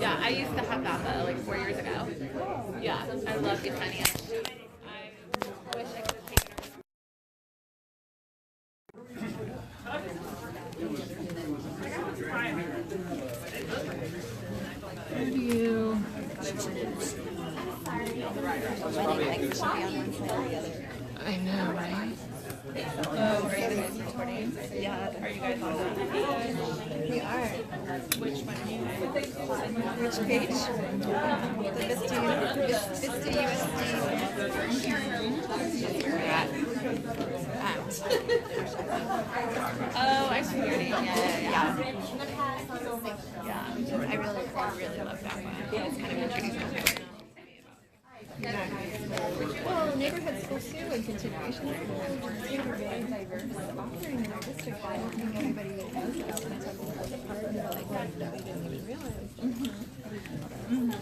Yeah, I used to have that like 4 years ago. Yeah, I love Yesenia. I wish I could have taken her. How do you? I know, right? Oh, are you guys recording? Yeah. Are you guys on that? We are. Which one are you? Which page? The VUSD. You're at. Oh, I see your name. Yeah. I really love that one. It's kind of introducing. Well, neighborhood school too and continuation school is really diverse offering in our district. I don't think everybody really knows that. Sometimes it's a part of like that we didn't even realize.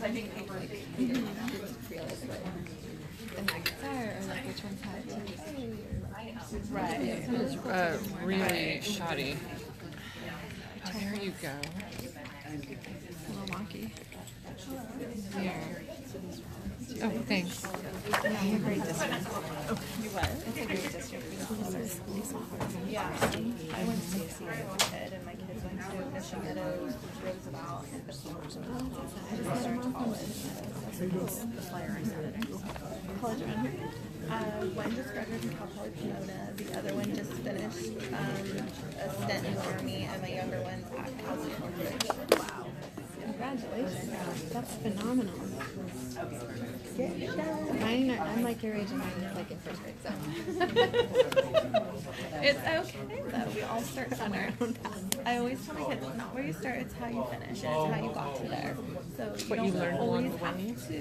I think people didn't realize what the nuggets are or like which ones have TVC or Right. It's really shoddy. Oh, there you go. a little wonky. Here. Oh, thanks. Yeah, great district. You what? It's a great district. Yeah. I went to CC as a kid, and my kids went to Mission Meadows, Roosevelt, and I just started college. The flyer I said it. College run. One just graduated from College Pomona. The other one just finished a stint in the Army, and my younger one's at Calgary. Wow. Congratulations. That's phenomenal. I'm like your age and I'm like in first grade, so. It's okay though, we all start somewhere. I always tell my kids, it's not where you start, it's how you finish, and it's how you got to there. So you don't always have to,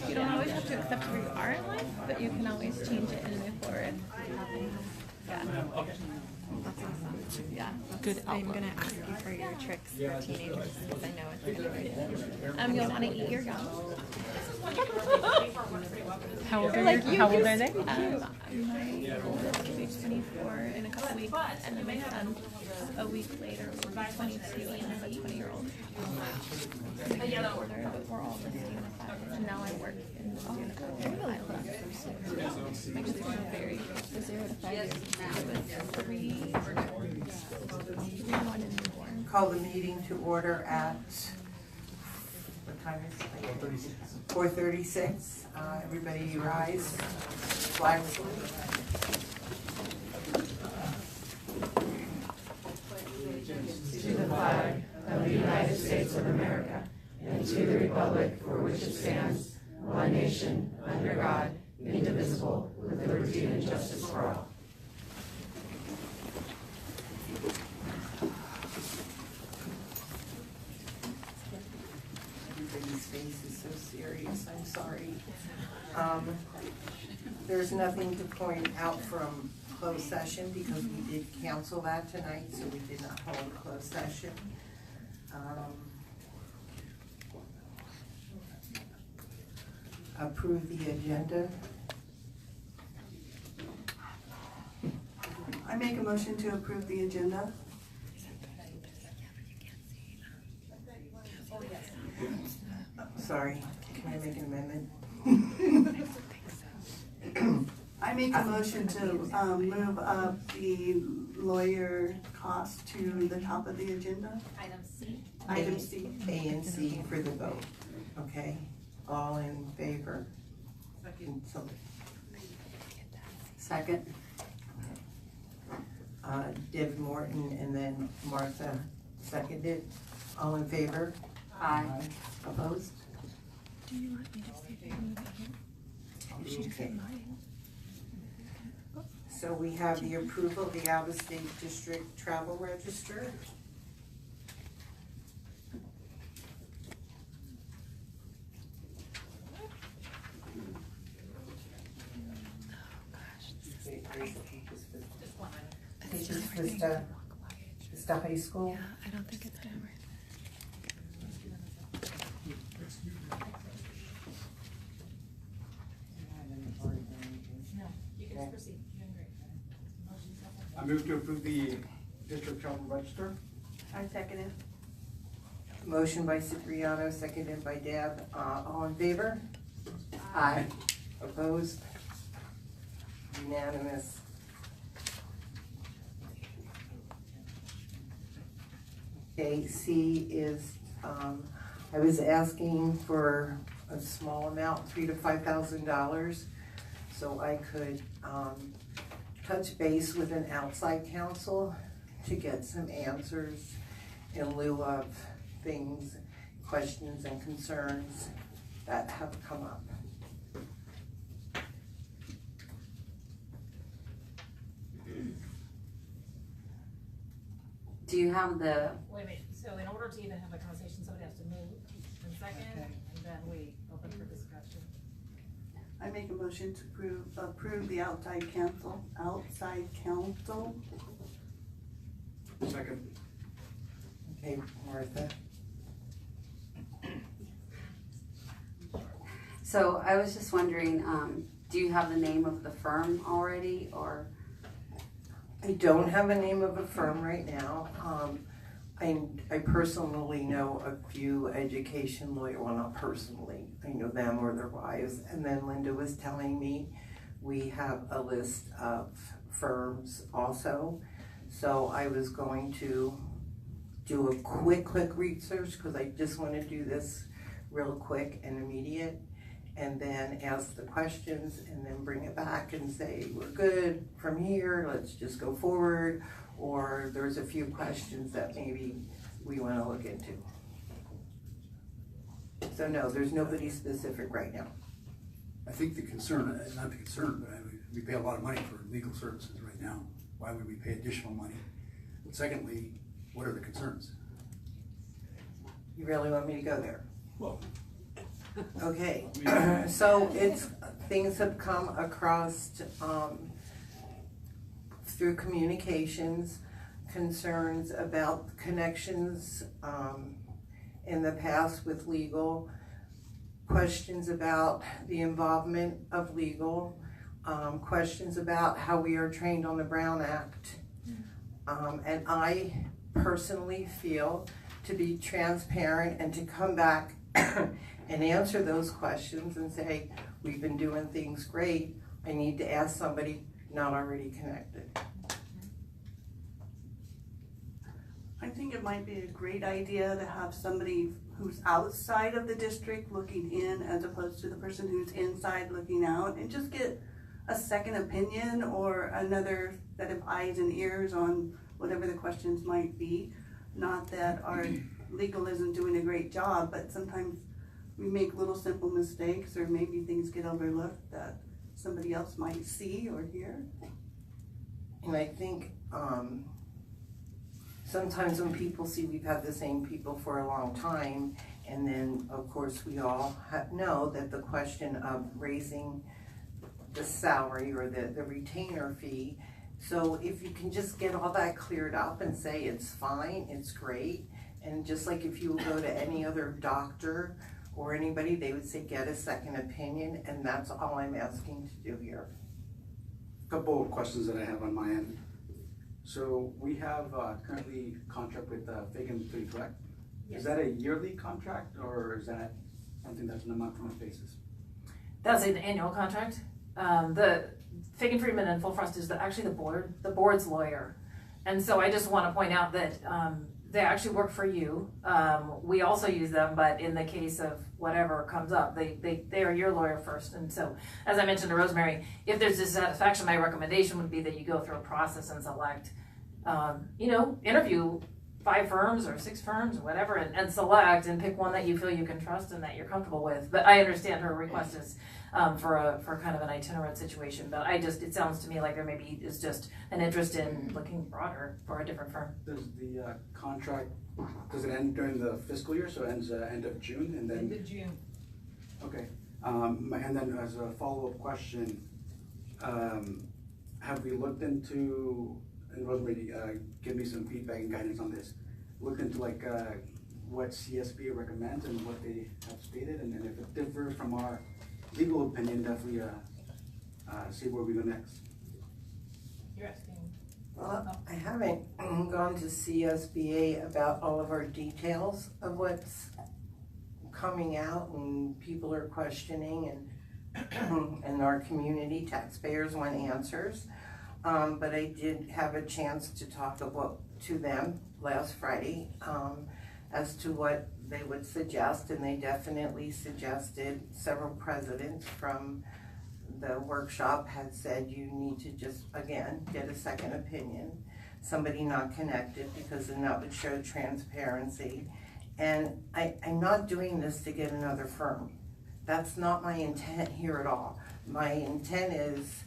you don't always have to accept where you are in life, but you can always change it and move forward. Yeah. That's awesome. Yeah. Good I'm outlook. going to ask you for your tricks for teenagers because I know it's good. You'll want to eat your gum. How old are they? How old are they? My oldest will be 24 in a couple weeks, and then my son a week later will be 22, and I have a 20-year-old. Older, but we're all 15 and 5, and now I work in I love it. My kids are very 0 to 5 years. it was 3, 1, and newborn. Call the meeting to order at, what time is it? 4:36. Everybody rise. Flag salute. To the flag of the United States of America and to the republic for which it stands, one nation, under God, indivisible, with liberty and justice for all. Everybody's face is so serious. I'm sorry. There's nothing to point out from closed session because we did cancel that tonight, so we did not hold a closed session. Approve the agenda. I make a motion to approve the agenda. Sorry, can I make an amendment? I make a motion to move up the lawyer cost to the top of the agenda. Item C. A and C for the vote, okay? All in favor? Second. Deb Morton and then Martha seconded. All in favor? Aye. Opposed? Do you want me to see if I can move it here? If she Okay. doesn't mind. So we have the approval of the out-of-state district travel register. This is Vista High School. Yeah, I don't think it's gonna work. I move to approve the district travel register. I second it. Motion by Cipriano, seconded by Deb. All in favor? Aye. Opposed? Unanimous. Okay, C is, I was asking for a small amount, $3,000 to $5,000, so I could touch base with an outside counsel to get some answers in lieu of things, questions and concerns that have come up. Do you have the, Wait a minute, so in order to even have a conversation, somebody has to move in second, Okay. and then we open for discussion. I make a motion to approve the outside counsel. Second. Okay, Martha? so I was just wondering, do you have the name of the firm already, or? I don't have a name of a firm right now. I personally know a few education lawyers, well, not personally, I know them or their wives. And then Linda was telling me we have a list of firms also. So I was going to do a quick research because I just want to do this real quick and immediate. And then ask the questions and then bring it back and say, we're good from here, let's just go forward. Or there's a few questions that maybe we want to look into. So no, there's nobody specific right now. I think the concern, not the concern, but we pay a lot of money for legal services right now. Why would we pay additional money? But secondly, what are the concerns? You really want me to go there? Well, Okay, so things have come across, through communications, concerns about connections, in the past with legal, questions about the involvement of legal, questions about how we are trained on the Brown Act. And I personally feel to be transparent and to come back and answer those questions and say, we've been doing things great, I need to ask somebody not already connected. I think it might be a great idea to have somebody who's outside of the district looking in as opposed to the person who's inside looking out, and just get a second opinion or another set of eyes and ears on whatever the questions might be. Not that our legal isn't doing a great job, but sometimes we make little simple mistakes, or maybe things get overlooked that somebody else might see or hear. And I think sometimes when people see we've had the same people for a long time, and then of course we all know that the question of raising the salary or the retainer fee, so if you can just get all that cleared up and say it's fine, it's great, and just like if you go to any other doctor or anybody, they would say get a second opinion, and that's all I'm asking to do here. Couple of questions that I have on my end. So we have currently contract with Fagan 3, correct? Yes. Is that a yearly contract, or is that something that's on a month-to-month basis? That's an annual contract. The Fagan Friedman and Full Frost is actually the board's lawyer. And so I just want to point out that they actually work for you. We also use them, but in the case of whatever comes up, they are your lawyer first. And so, as I mentioned to Rosemary, if there's dissatisfaction, my recommendation would be that you go through a process and select, interview 5 firms or 6 firms or whatever, and select and pick one that you feel you can trust and that you're comfortable with. But I understand her request is for kind of an itinerant situation, but it sounds to me like there maybe is just an interest in looking broader for a different firm. Does the contract, does it end during the fiscal year, so it ends end of June, and then? End of June. Okay, and then as a follow-up question, have we looked into, and Rosemary, give me some feedback and guidance on this, looked into like what CSB recommends and what they have stated, and then if it differs from our legal opinion, definitely see where we go next. You're asking. Well, I haven't gone to CSBA about all of our details of what's coming out, and people are questioning, and our community taxpayers want answers. But I did have a chance to talk to them last Friday as to what they would suggest, and they definitely suggested, several presidents from the workshop had said you need to just, again, get a second opinion, somebody not connected, because then that would show transparency. And I'm not doing this to get another firm. That's not my intent here at all. My intent is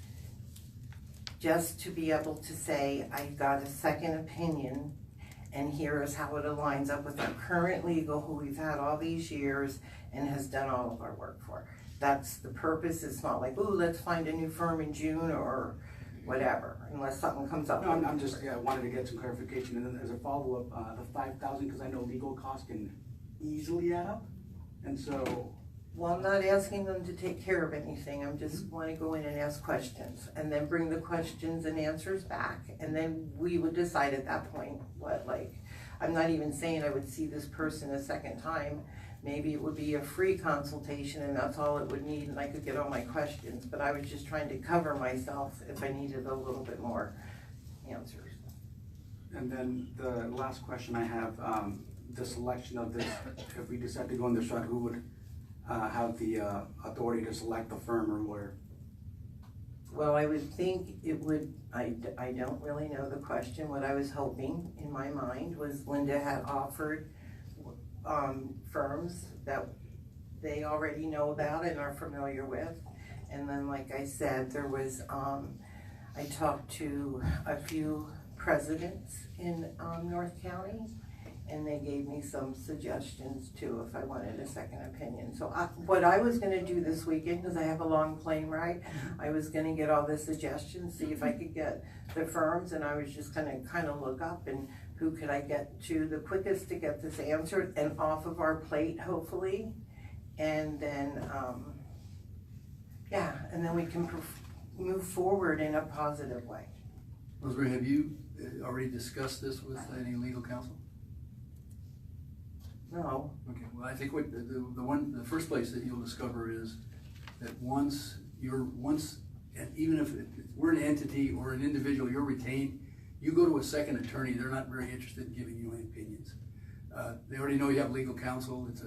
just to be able to say, I got a second opinion, and here is how it aligns up with our current legal, who we've had all these years and has done all of our work for. That's the purpose. It's not like, ooh, let's find a new firm in June or whatever, unless something comes up. No, I'm just, yeah, wanted to get some clarification, and then as a follow-up, the 5,000, because I know legal costs can easily add up, and so. Well, I'm not asking them to take care of anything. I'm just want to go in and ask questions, and then bring the questions and answers back, and then we would decide at that point what, like, I'm not even saying I would see this person a second time. Maybe it would be a free consultation, and that's all it would need, and I could get all my questions, but I was just trying to cover myself if I needed a little bit more answers. And then the last question I have, the selection of this, if we decide to go in this route, who would have the authority to select the firm or lawyer? Well, I would think it would, I don't really know the question. What I was hoping in my mind was Linda had offered firms that they already know about and are familiar with. And then, like I said, there was, I talked to a few presidents in North County, and they gave me some suggestions too if I wanted a second opinion. So what I was gonna do this weekend, because I have a long plane ride, I was gonna get all the suggestions, see if I could get the firms, and I was just gonna kind of look up and who could I get to the quickest to get this answered and off of our plate, hopefully. And then, yeah, and then we can move forward in a positive way. Rosemary, have you already discussed this with any legal counsel? No. Okay, well, I think what the first place that you'll discover is that and even if we're an entity or an individual, you're retained, you go to a second attorney, they're not very interested in giving you any opinions. They already know you have legal counsel. It's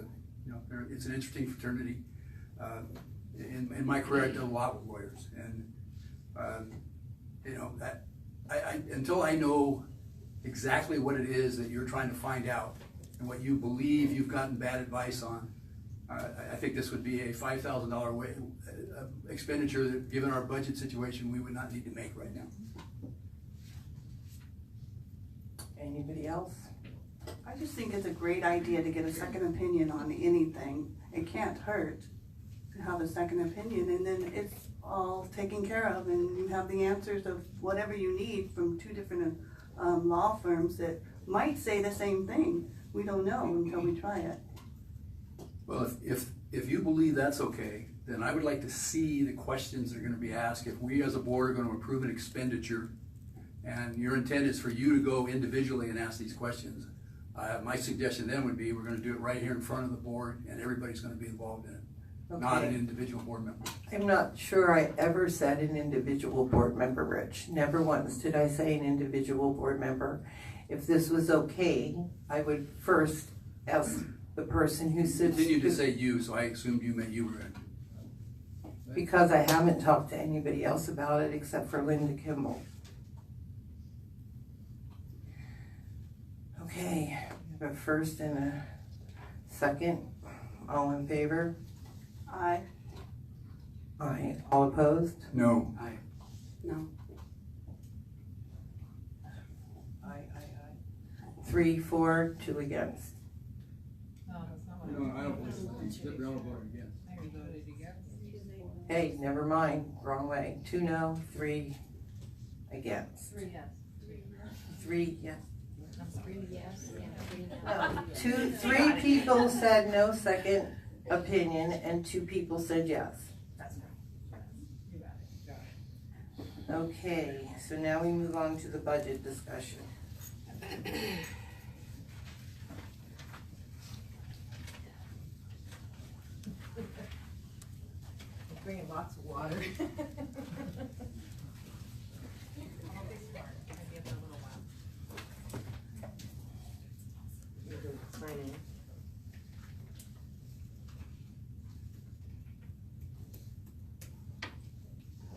it's an interesting fraternity. In my career, I did a lot with lawyers, and that until I know exactly what it is that you're trying to find out and what you believe you've gotten bad advice on, I think this would be a $5,000 expenditure that, given our budget situation, we would not need to make right now. Anybody else? I just think it's a great idea to get a second opinion on anything. It can't hurt to have a second opinion, and then it's all taken care of, and you have the answers of whatever you need from two different law firms that might say the same thing. We don't know until we try it. Well, if you believe that's okay, then I would like to see the questions that are going to be asked. If we as a board are going to approve an expenditure, and your intent is for you to go individually and ask these questions, my suggestion then would be we're going to do it right here in front of the board, and everybody's going to be involved in it, okay. Not an individual board member. I'm not sure I ever said an individual board member, Rich. Never once did I say an individual board member. If this was okay, I would first ask the person who sits. Continue to say you, so I assumed you meant you were in. Because I haven't talked to anybody else about it except for Linda Kimball. Okay, we have a first and a second. All in favor? Aye. Aye. All opposed? No. Aye. No. Aye. 3, 4, 2 against. No, that's not what No, I don't believe it. Don't vote against. I voted against. Hey, never mind. Wrong way. 2 no, 3 against. 3 yes. 3 yes. 3 yes. No, 3 people said no second opinion, and 2 people said yes. That's right. You got it. Okay, so now we move on to the budget discussion. Bringing lots of water. Sign in.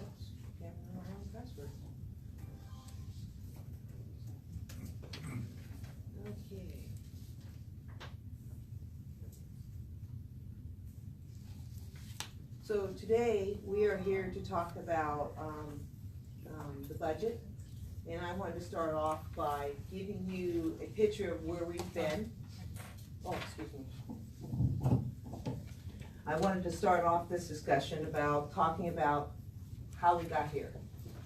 Oops, can't remember my own password. Okay. So today, we are here to talk about, the budget. And I wanted to start off by giving you a picture of where we've been. Oh, excuse me. I wanted to start off this discussion about talking about how we got here.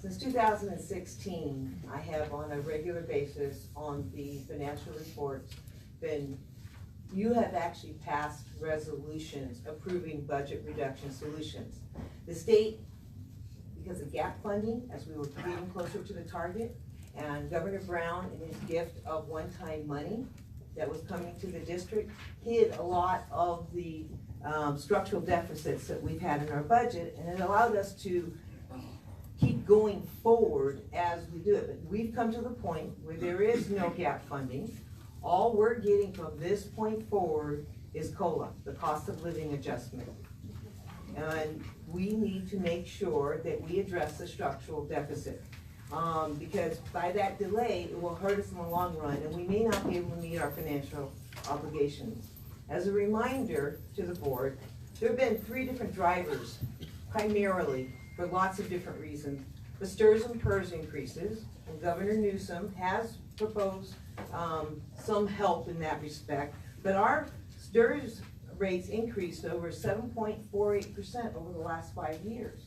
Since 2016, I have on a regular basis on the financial reports you have actually passed resolutions approving budget reduction solutions. The state, because of gap funding, as we were getting closer to the target, and Governor Brown in his gift of one-time money that was coming to the district, hid a lot of the structural deficits that we've had in our budget, and it allowed us to keep going forward as we do it. But we've come to the point where there is no gap funding. All we're getting from this point forward is COLA, the cost of living adjustment. And we need to make sure that we address the structural deficit. Because by that delay, it will hurt us in the long run, and we may not be able to meet our financial obligations. As a reminder to the board, there have been 3 different drivers, primarily, for lots of different reasons. The STRS and PERS increases, and Governor Newsom has proposed some help in that respect, but our STRS rates increased over 7.48% over the last 5 years.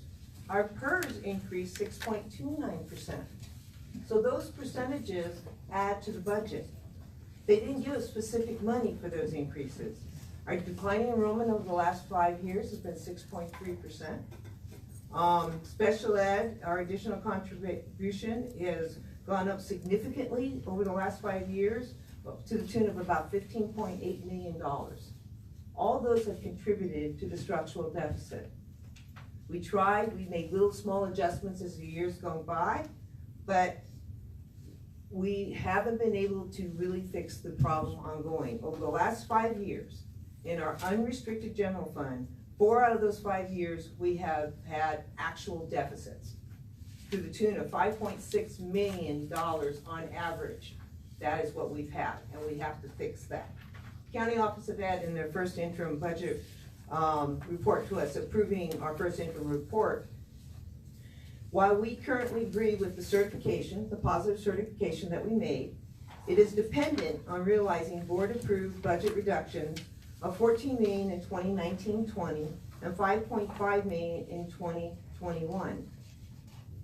Our PERS increased 6.29%. So those percentages add to the budget. They didn't give us specific money for those increases. Our declining enrollment over the last 5 years has been 6.3%. Special ed, our additional contribution has gone up significantly over the last 5 years to the tune of about $15.8 million. All those have contributed to the structural deficit. We tried, we made little small adjustments as the years go by, but we haven't been able to really fix the problem ongoing. Over the last 5 years, in our unrestricted general fund, 4 out of those 5 years, we have had actual deficits to the tune of $5.6 million on average. That is what we've had, and we have to fix that. County Office of Ed, in their first interim budget report to us, approving our first interim report, while we currently agree with the certification, the positive certification that we made, it is dependent on realizing board-approved budget reductions of $14 million in 2019-20 and $5.5 million in 2021.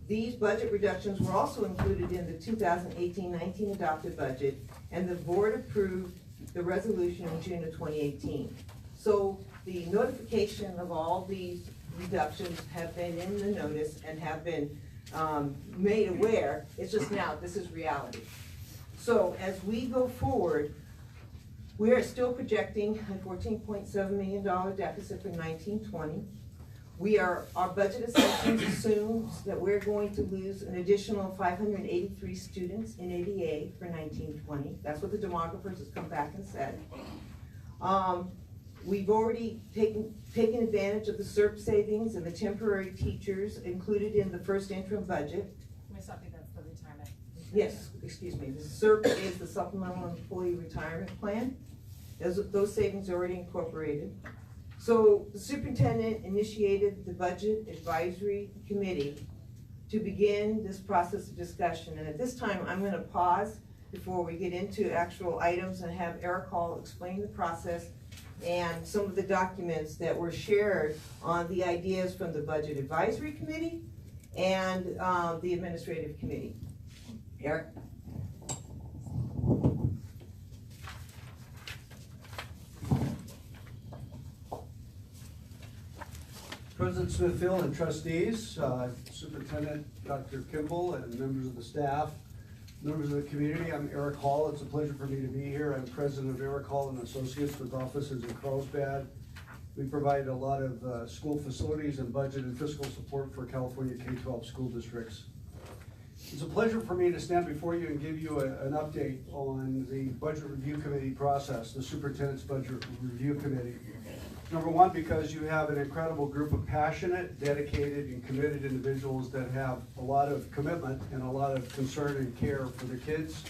These budget reductions were also included in the 2018-19 adopted budget, and the board approved the resolution in June of 2018. So the notification of all these reductions have been in the notice and have been made aware. It's just now, this is reality. So as we go forward, we are still projecting a $14.7 million deficit for 19-20. Our budget assumptions assumes that we're going to lose an additional 583 students in ADA for 19-20. That's what the demographers has come back and said. We've already taken advantage of the SERP savings and the temporary teachers included in the first interim budget. Can we stop you? That's the retirement. Yes, excuse me. The SERP is the Supplemental Employee Retirement Plan. Those savings are already incorporated. So the superintendent initiated the Budget Advisory Committee to begin this process of discussion. And at this time, I'm going to pause before we get into actual items and have Eric Hall explain the process and some of the documents that were shared on the ideas from the Budget Advisory Committee and the Administrative Committee. Eric? President Smithfield and trustees, Superintendent Dr. Kimball and members of the staff, members of the community, I'm Eric Hall. It's a pleasure for me to be here. I'm president of Eric Hall and Associates with offices in Carlsbad. We provide a lot of school facilities and budget and fiscal support for California K-12 school districts. It's a pleasure for me to stand before you and give you an update on the Budget Review Committee process, the Superintendent's Budget Review Committee. Number one, because you have an incredible group of passionate, dedicated, and committed individuals that have a lot of commitment and a lot of concern and care for the kids,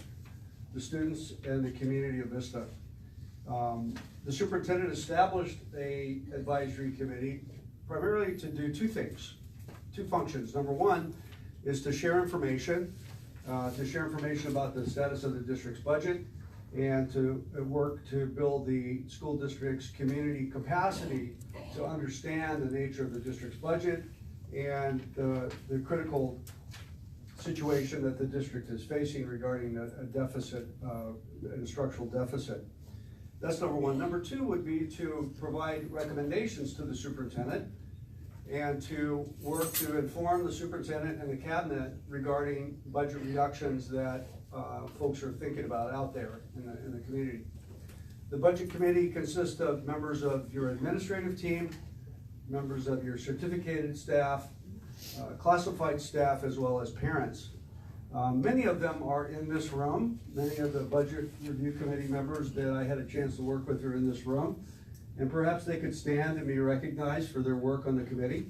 the students, and the community of Vista. The superintendent established a advisory committee primarily to do two things, two functions. Number one is to share information about the status of the district's budget and to work to build the school district's community capacity to understand the nature of the district's budget and the critical situation that the district is facing regarding a deficit, a structural deficit. That's number one. Number two would be to provide recommendations to the superintendent and to work to inform the superintendent and the cabinet regarding budget reductions that folks are thinking about out there in the community. The budget committee consists of members of your administrative team, members of your certificated staff, classified staff, as well as parents. Many of them are in this room. Many of the budget review committee members that I had a chance to work with are in this room. And perhaps they could stand and be recognized for their work on the committee.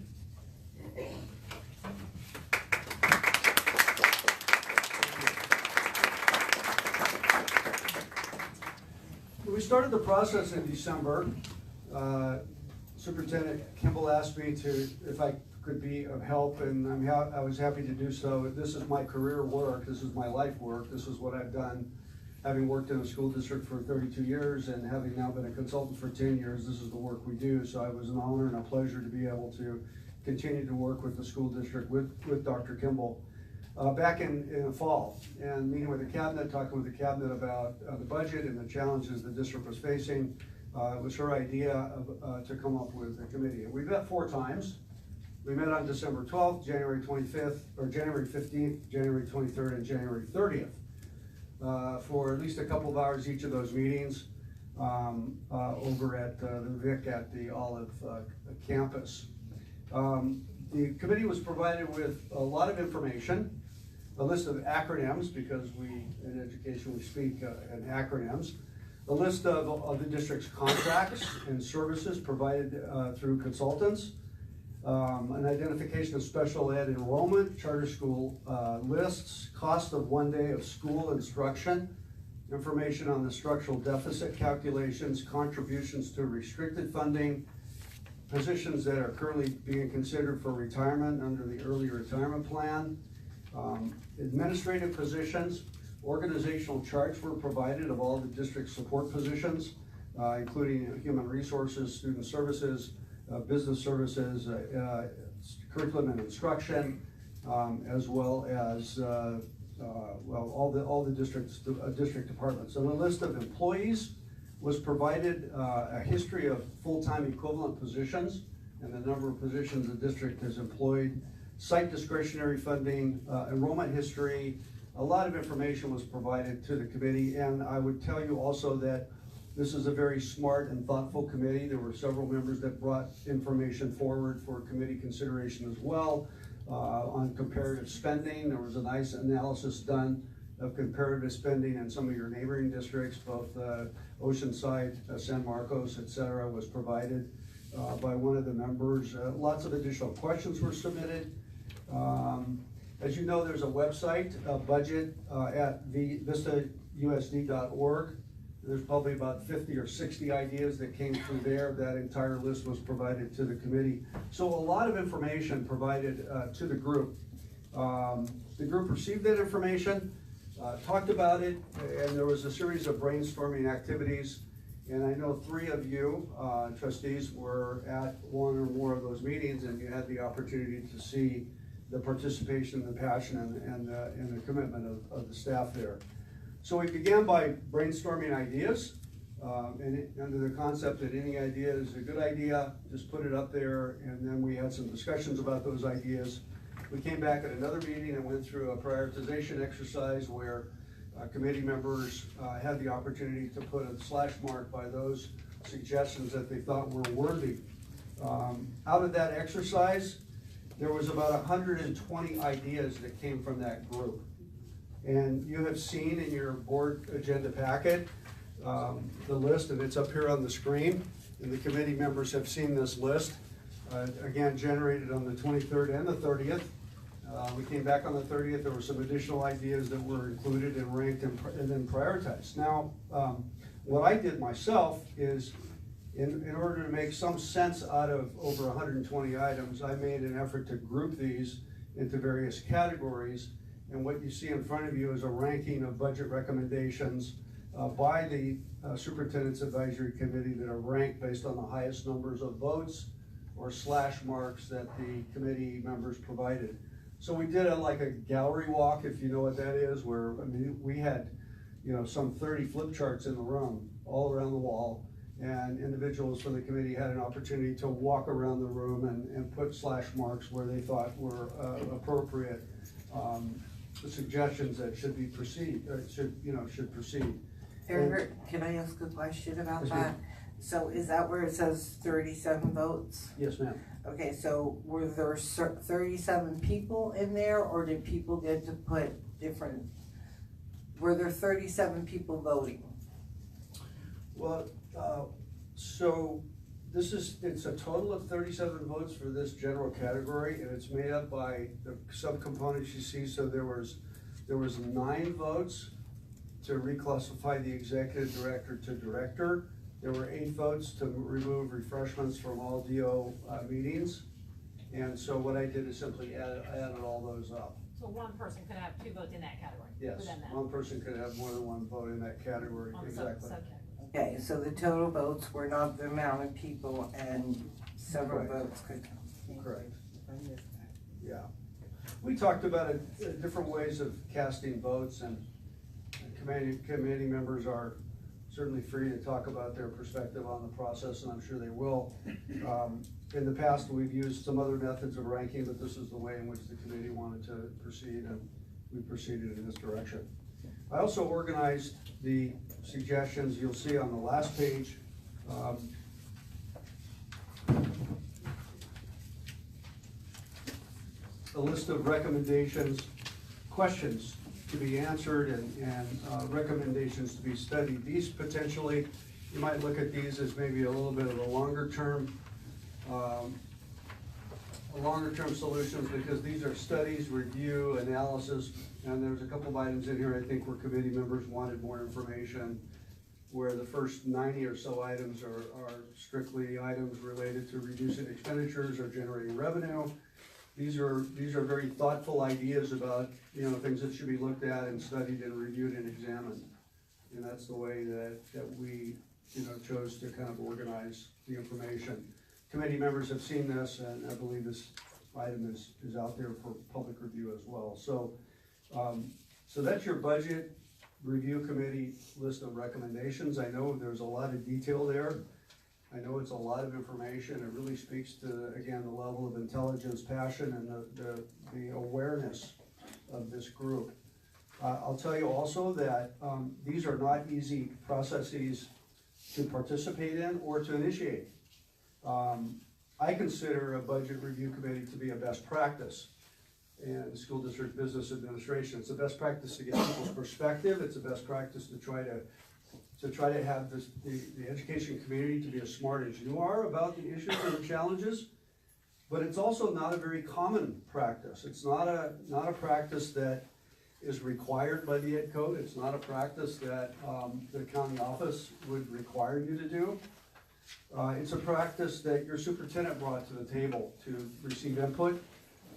We started the process in December. Superintendent Kimball asked me if I could be of help, and I was happy to do so. This is my career work. This is my life work. This is what I've done. Having worked in a school district for 32 years and having now been a consultant for 10 years, this is the work we do. So it was an honor and a pleasure to be able to continue to work with the school district with Dr. Kimball. Back in the fall, and meeting with the cabinet, talking with the cabinet about the budget and the challenges the district was facing. It was her idea to come up with a committee. And we met 4 times. We met on December 12th, January 25th, or January 15th, January 23rd, and January 30th. For at least a couple of hours each of those meetings over at the VIC at the Olive campus. The committee was provided with a lot of information, a list of acronyms, because in education we speak in acronyms, a list of the district's contracts and services provided through consultants, an identification of special ed enrollment, charter school lists, cost of 1 day of school instruction, information on the structural deficit calculations, contributions to restricted funding, positions that are currently being considered for retirement under the early retirement plan, administrative positions, organizational charts were provided of all the district support positions, including human resources, student services, business services, curriculum and instruction, as well as all the district departments. And a list of employees was provided, a history of full-time equivalent positions and the number of positions the district has employed, site discretionary funding, enrollment history. A lot of information was provided to the committee, and I would tell you also that this is a very smart and thoughtful committee. There were several members that brought information forward for committee consideration as well. On comparative spending, there was a nice analysis done of comparative spending in some of your neighboring districts, both Oceanside, San Marcos, etc., was provided by one of the members. Lots of additional questions were submitted. As you know, there's a website, budget at VUSD.org. There's probably about 50 or 60 ideas that came through there. That entire list was provided to the committee. So a lot of information provided to the group. The group received that information, talked about it, and there was a series of brainstorming activities. And I know 3 of you, trustees, were at one or more of those meetings, and you had the opportunity to see the participation, the passion, and the commitment of the staff there. So we began by brainstorming ideas. Under the concept that any idea is a good idea, just put it up there, and then we had some discussions about those ideas. We came back at another meeting and went through a prioritization exercise where committee members had the opportunity to put a slash mark by those suggestions that they thought were worthy. Out of that exercise, there was about 120 ideas that came from that group. And you have seen in your board agenda packet the list, and it's up here on the screen, and the committee members have seen this list, again, generated on the 23rd and the 30th. We came back on the 30th, there were some additional ideas that were included and ranked and then prioritized. Now, what I did myself is, in order to make some sense out of over 120 items, I made an effort to group these into various categories, and what you see in front of you is a ranking of budget recommendations by the Superintendent's Advisory Committee that are ranked based on the highest numbers of votes or slash marks that the committee members provided. So we did like a gallery walk, if you know what that is, where, I mean, we had, some 30 flip charts in the room, all around the wall, and individuals from the committee had an opportunity to walk around the room and put slash marks where they thought were appropriate suggestions that should be should proceed. Eric, can I ask a question about that? So is that where it says 37 votes? Yes, ma'am. Okay, so were there 37 people in there, or did people get to put different, were there 37 people voting? Well, so it's a total of 37 votes for this general category, and it's made up by the subcomponents you see. So there was 9 votes to reclassify the executive director to director. There were 8 votes to remove refreshments from all DO meetings. And so what I did is simply added all those up. So one person could have 2 votes in that category? Yes, within that. one person could have more than one vote in that category, On the exactly. subcategory. Okay, so the total votes were not the amount of people, and several Correct. votes could come. Correct. I missed that. Yeah. We talked about different ways of casting votes, and committee members are certainly free to talk about their perspective on the process, and I'm sure they will. In the past, we've used some other methods of ranking, but this is the way in which the committee wanted to proceed, and we proceeded in this direction. I also organized the suggestions you'll see on the last page. A list of recommendations, questions to be answered, and recommendations to be studied. These potentially, you might look at these as maybe a little bit of a longer term solutions, because these are studies, review, analysis, and there's a couple of items in here I think where committee members wanted more information, where the first 90 or so items are strictly items related to reducing expenditures or generating revenue. These are very thoughtful ideas about, things that should be looked at and studied and reviewed and examined. And that's the way that we, chose to kind of organize the information. Committee members have seen this, and I believe this item is out there for public review as well. So, so that's your budget review committee list of recommendations. I know there's a lot of detail there. I know it's a lot of information. It really speaks to, again, the level of intelligence, passion, and the awareness of this group. I'll tell you also that these are not easy processes to participate in or to initiate. I consider a budget review committee to be a best practice in the school district business administration. It's a best practice to get people's perspective. It's a best practice to try to have the education community to be as smart as you are about the issues and the challenges. But it's also not a very common practice. It's not a practice that is required by the Ed Code. It's not a practice that the county office would require you to do. It's a practice that your superintendent brought to the table to receive input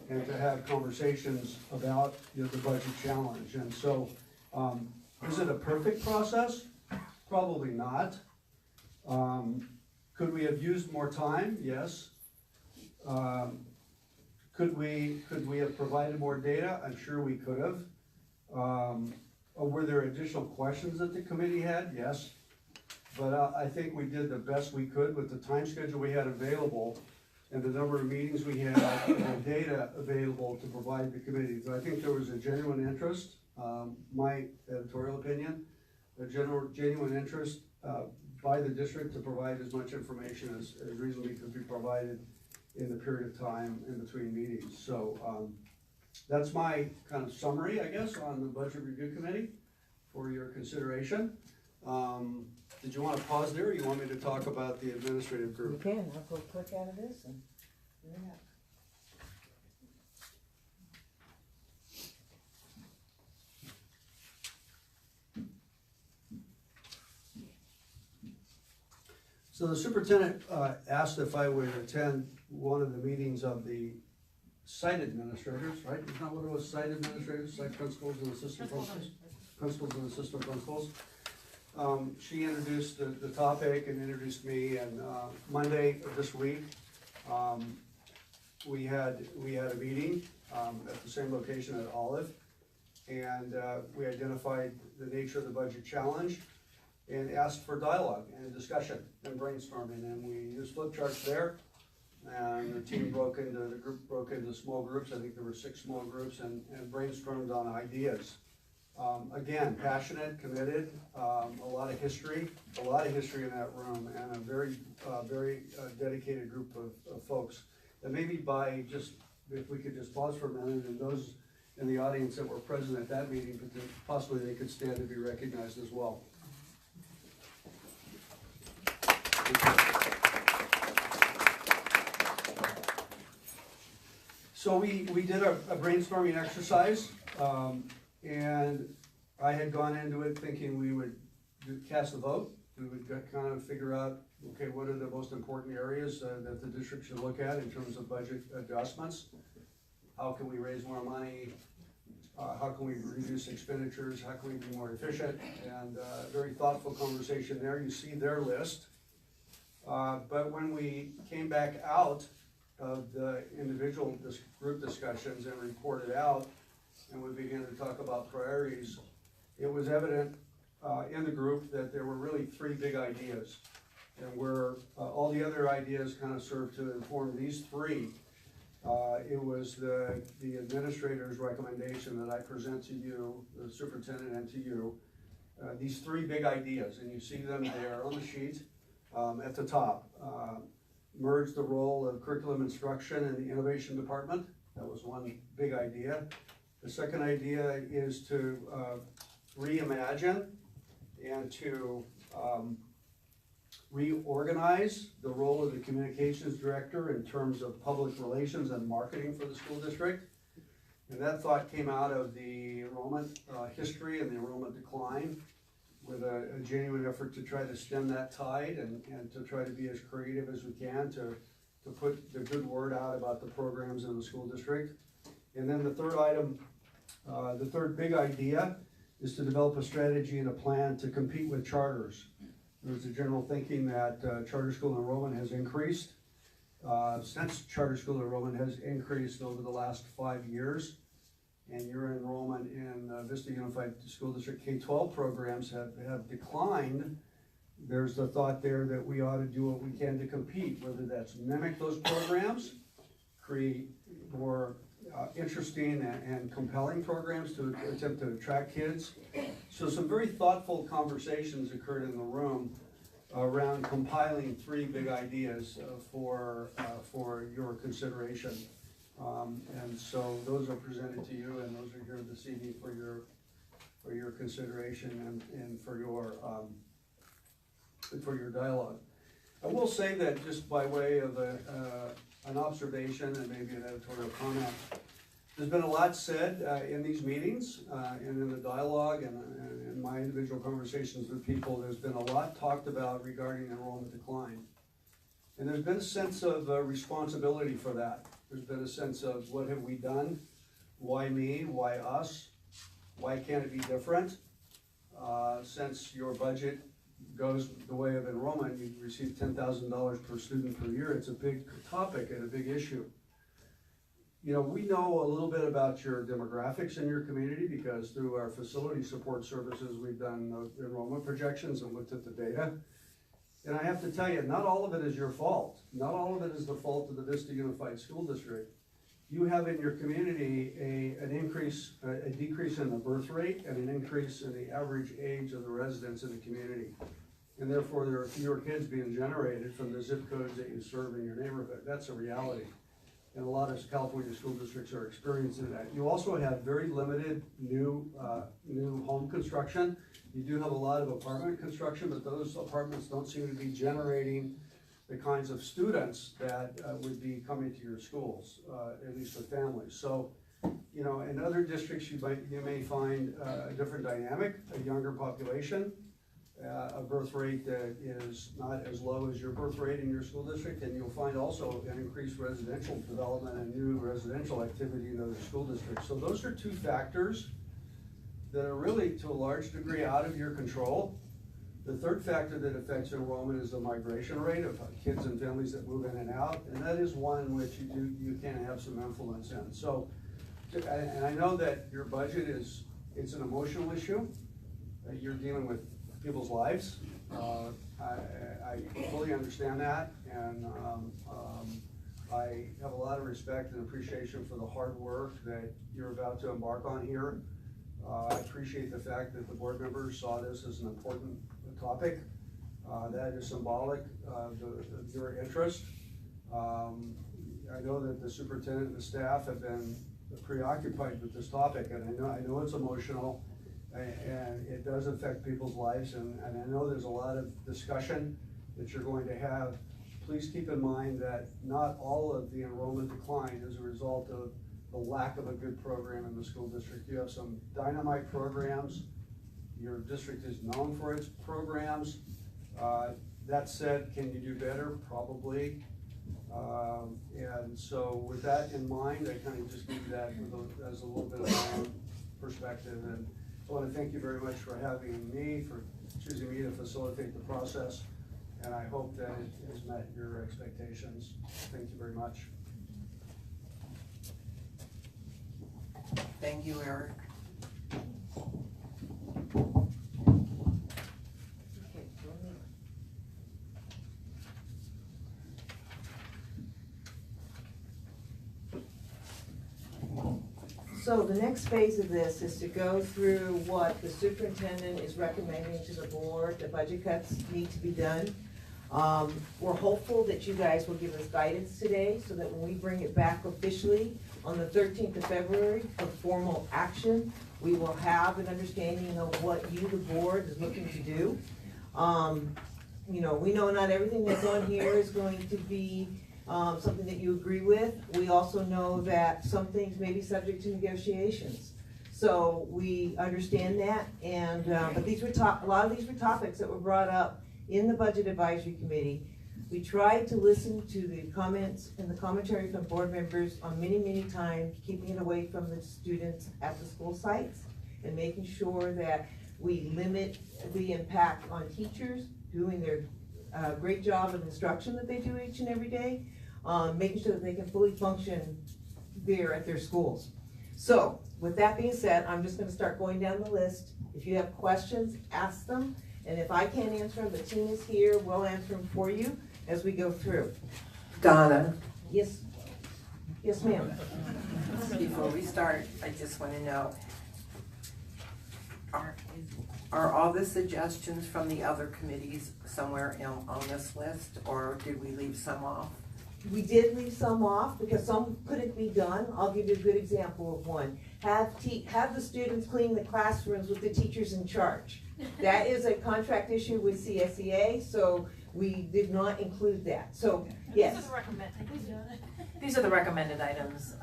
and to have conversations about the budget challenge. And so, is it a perfect process? Probably not. Could we have used more time? Yes. Could we have provided more data? I'm sure we could have. Were there additional questions that the committee had? Yes. But I think we did the best we could with the time schedule we had available and the number of meetings we had and the data available to provide the committee. So I think there was a genuine interest, my editorial opinion, a genuine interest by the district to provide as much information as reasonably could be provided in the period of time in between meetings. So that's my kind of summary, I guess, on the Budget Review Committee for your consideration. Did you want to pause there, or you want me to talk about the administrative group? You can, I'll go click out of this and do that. So the superintendent asked if I would attend one of the meetings of the site administrators, right? Isn't that what it was, site administrators, site principals and assistant principals? Principals and assistant principals. She introduced the topic and introduced me, and Monday of this week, we had a meeting at the same location at Olive, and we identified the nature of the budget challenge and asked for dialogue and discussion and brainstorming, and we used flip charts there, and the group broke into small groups. I think there were 6 small groups, and brainstormed on ideas. Again, passionate, committed, a lot of history in that room, and a very dedicated group of folks. And maybe if we could just pause for a minute, and those in the audience that were present at that meeting, possibly they could stand to be recognized as well. So we did a brainstorming exercise, and I had gone into it thinking we would cast a vote. We would kind of figure out, okay, what are the most important areas that the district should look at in terms of budget adjustments? How can we raise more money? How can we reduce expenditures? How can we be more efficient? And very thoughtful conversation there. You see their list. But when we came back out of the individual group discussions and reported out, and we began to talk about priorities, it was evident in the group that there were really 3 big ideas, and where all the other ideas kind of served to inform these 3. It was the administrator's recommendation that I present to you, the superintendent, and to you, these 3 big ideas, and you see them there on the sheet at the top. Merge the role of curriculum instruction in the innovation department. That was one big idea. The second idea is to reimagine and to reorganize the role of the communications director in terms of public relations and marketing for the school district. And that thought came out of the enrollment history and the enrollment decline, with a genuine effort to try to stem that tide and to try to be as creative as we can to put the good word out about the programs in the school district. And then the third item, the third big idea, is to develop a strategy and a plan to compete with charters. There's a general thinking that charter school enrollment has increased. Since charter school enrollment has increased over the last 5 years, and your enrollment in VUSD Unified School District K-12 programs have declined, there's the thought there that we ought to do what we can to compete, whether that's mimic those programs, create more interesting and compelling programs to attempt to attract kids. So some very thoughtful conversations occurred in the room around compiling 3 big ideas for your consideration. And so those are presented to you, and those are here this evening for your consideration and for your dialogue. I will say that, just by way of an observation and maybe an editorial comment, there's been a lot said in these meetings and in the dialogue and in my individual conversations with people. There's been a lot talked about regarding enrollment decline. And there's been a sense of responsibility for that. There's been a sense of, what have we done? Why me? Why us? Why can't it be different? Since your budget goes the way of enrollment, you receive $10,000 per student per year. It's a big topic and a big issue. You know, we know a little bit about your demographics in your community, because through our facility support services, we've done enrollment projections and looked at the data. And I have to tell you, not all of it is your fault. Not all of it is the fault of the Vista Unified School District. You have in your community a decrease in the birth rate and an increase in the average age of the residents in the community. And therefore, there are fewer kids being generated from the zip codes that you serve in your neighborhood. That's a reality. And a lot of California school districts are experiencing that. You also have very limited new home construction. You do have a lot of apartment construction, but those apartments don't seem to be generating the kinds of students that would be coming to your schools, at least for families. So, you know, in other districts, you may find a different dynamic, a younger population, a birth rate that is not as low as your birth rate in your school district, and you'll find also an increased residential development and new residential activity in other school districts. So those are two factors that are really, to a large degree, out of your control. The third factor that affects enrollment is the migration rate of kids and families that move in and out, and that is one in which you can have some influence in. So, and I know that your budget it's an emotional issue. You're dealing with people's lives. I fully understand that, and I have a lot of respect and appreciation for the hard work that you're about to embark on here. I appreciate the fact that the board members saw this as an important topic. That is symbolic of your interest. I know that the superintendent and the staff have been preoccupied with this topic, and I know it's emotional, and it does affect people's lives, and I know there's a lot of discussion that you're going to have. Please keep in mind that not all of the enrollment decline is a result of the lack of a good program in the school district. You have some dynamite programs. Your district is known for its programs. That said, can you do better? Probably. And so with that in mind, I kind of just give you that as a little bit of my own perspective. And I want to thank you very much for having me, for choosing me to facilitate the process. And I hope that it has met your expectations. Thank you very much. Thank you, Eric. So the next phase of this is to go through what the superintendent is recommending to the board. The budget cuts need to be done. We're hopeful that you guys will give us guidance today so that when we bring it back officially on the 13th of February for formal action, we will have an understanding of what you, the board, is looking to do. You know, we know not everything that's on here is going to be something that you agree with. We also know that some things may be subject to negotiations. So we understand that, and but these were a lot of these were topics that were brought up in the Budget Advisory Committee. We tried to listen to the comments and the commentary from board members on many times, keeping it away from the students at the school sites and making sure that we limit the impact on teachers doing their great job of instruction that they do each and every day, making sure that they can fully function there at their schools. So with that being said, I'm just going to start going down the list. If you have questions, ask them. And if I can't answer them, the team is here. We'll answer them for you as we go through. Donna. Yes. Yes, ma'am. Before we start, I just want to know, are all the suggestions from the other committees somewhere on this list, or did we leave some off? We did leave some off because some couldn't be done. I'll give you a good example of one. Have the students clean the classrooms with the teachers in charge. That is a contract issue with CSEA, so we did not include that. So, yes. These are the recommended items.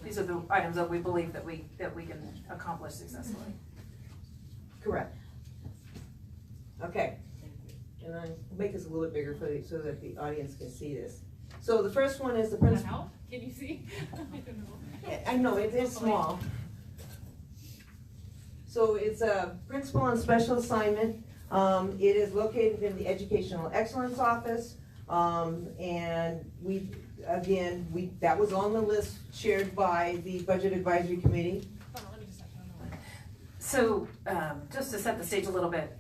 These are the items that we believe that we can accomplish successfully. Correct. Okay. And I'll make this a little bit bigger so that the audience can see this. So the first one is the principal. Can you see? I don't know. I know, it is small. So it's a principal on special assignment. It is located in the Educational Excellence Office. And that was on the list shared by the Budget Advisory Committee. So just to set the stage a little bit,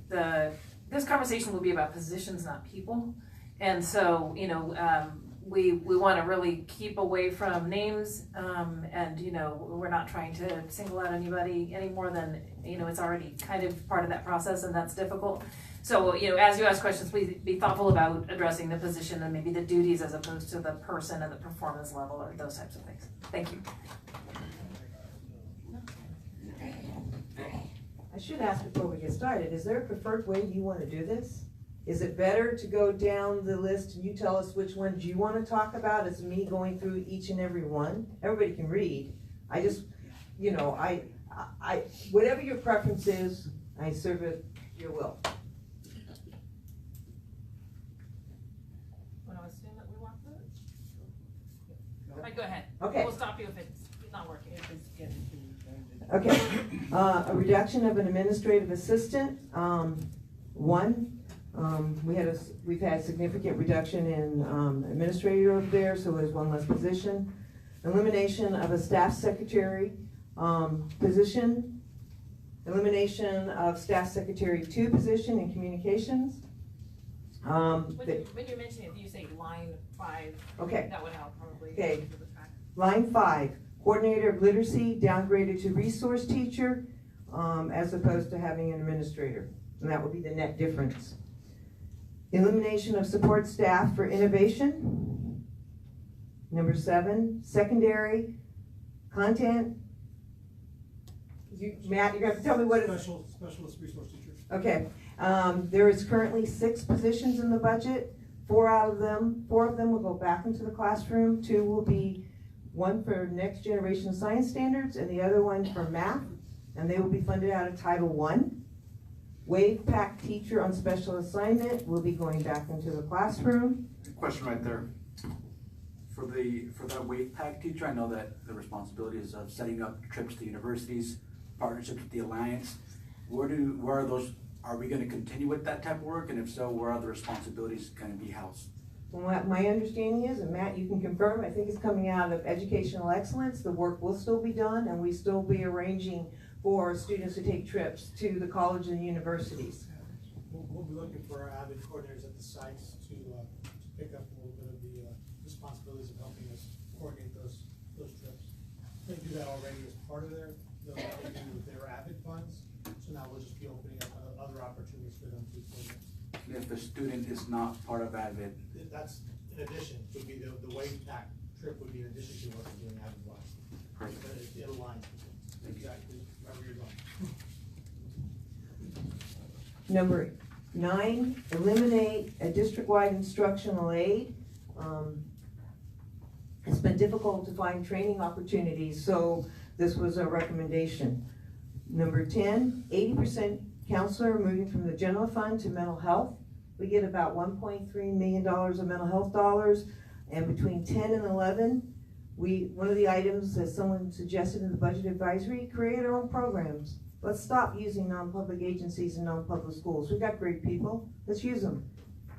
this conversation will be about positions, not people. And so, you know, we want to really keep away from names, and, you know, we're not trying to single out anybody any more than, you know, it's already kind of part of that process, and that's difficult. So, you know, as you ask questions, please be thoughtful about addressing the position and maybe the duties as opposed to the person and the performance level or those types of things. Thank you. I should ask before we get started, is there a preferred way you want to do this? Is it better to go down the list and you tell us which ones you want to talk about as me going through each and every one? Everybody can read. I just, you know, I whatever your preference is, I serve it your will. Want to assume that we walk through it? Right, go ahead. Okay. We'll stop you if it's not working. Okay, a reduction of an administrative assistant, we've had a significant reduction in administrator over there, so there's one less position. Elimination of a staff secretary position. Elimination of staff secretary 2 position in communications. When you're mentioning it, you say line 5. Okay. That would help probably. Okay. Line 5, coordinator of literacy downgraded to resource teacher, as opposed to having an administrator. And that would be the net difference. Elimination of support staff for innovation. Number 7, secondary content. Matt, you're going to have to tell me what it is. Specialist resource teachers. Okay, there is currently 6 positions in the budget. 4 of them will go back into the classroom. 2 will be, one for next generation science standards and the other one for math, and they will be funded out of Title I. Wave pack teacher on special assignment will be going back into the classroom. Question right there. For that wave pack teacher, I know that the responsibility is of setting up trips to universities, partnerships with the Alliance. Where are those, are we gonna continue with that type of work? And if so, where are the responsibilities gonna be housed? What my understanding is, and Matt, you can confirm, I think it's coming out of educational excellence. The work will still be done, and we still be arranging for students to take trips to the college and universities. We'll be looking for our AVID coordinators at the sites to pick up a little bit of the responsibilities of helping us coordinate those trips. They do that already as part of what they do with their AVID funds. So now we'll just be opening up other opportunities for them to coordinate. If the student is not part of AVID, That's in addition, would be the wave pack trip would be in addition to what we're doing AVID wise. Perfect. But it aligns with exactly wherever you're going. Number 9, eliminate a district-wide instructional aid. It's been difficult to find training opportunities, so this was a recommendation. Number 10, 80% counselor moving from the general fund to mental health. We get about $1.3 million of mental health dollars, and between 10 and 11, one of the items that someone suggested in the budget advisory, create our own programs. Let's stop using non-public agencies and non-public schools. We've got great people, let's use them.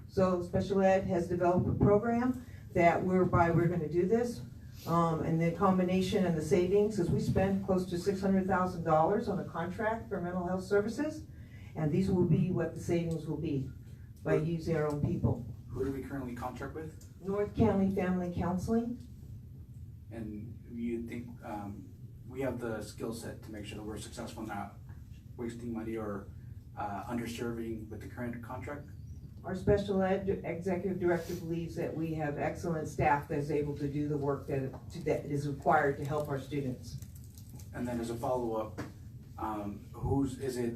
So special ed has developed a program whereby we're gonna do this. And the combination and the savings is we spend close to $600,000 on a contract for mental health services, and these will be what the savings will be by using our own people. who do we currently contract with? North County Family Counseling. And you think we have the skill set to make sure that we're successful, not wasting money or underserving with the current contract? Our special ed executive director believes that we have excellent staff that is able to do the work that is required to help our students. And then as a follow-up, is it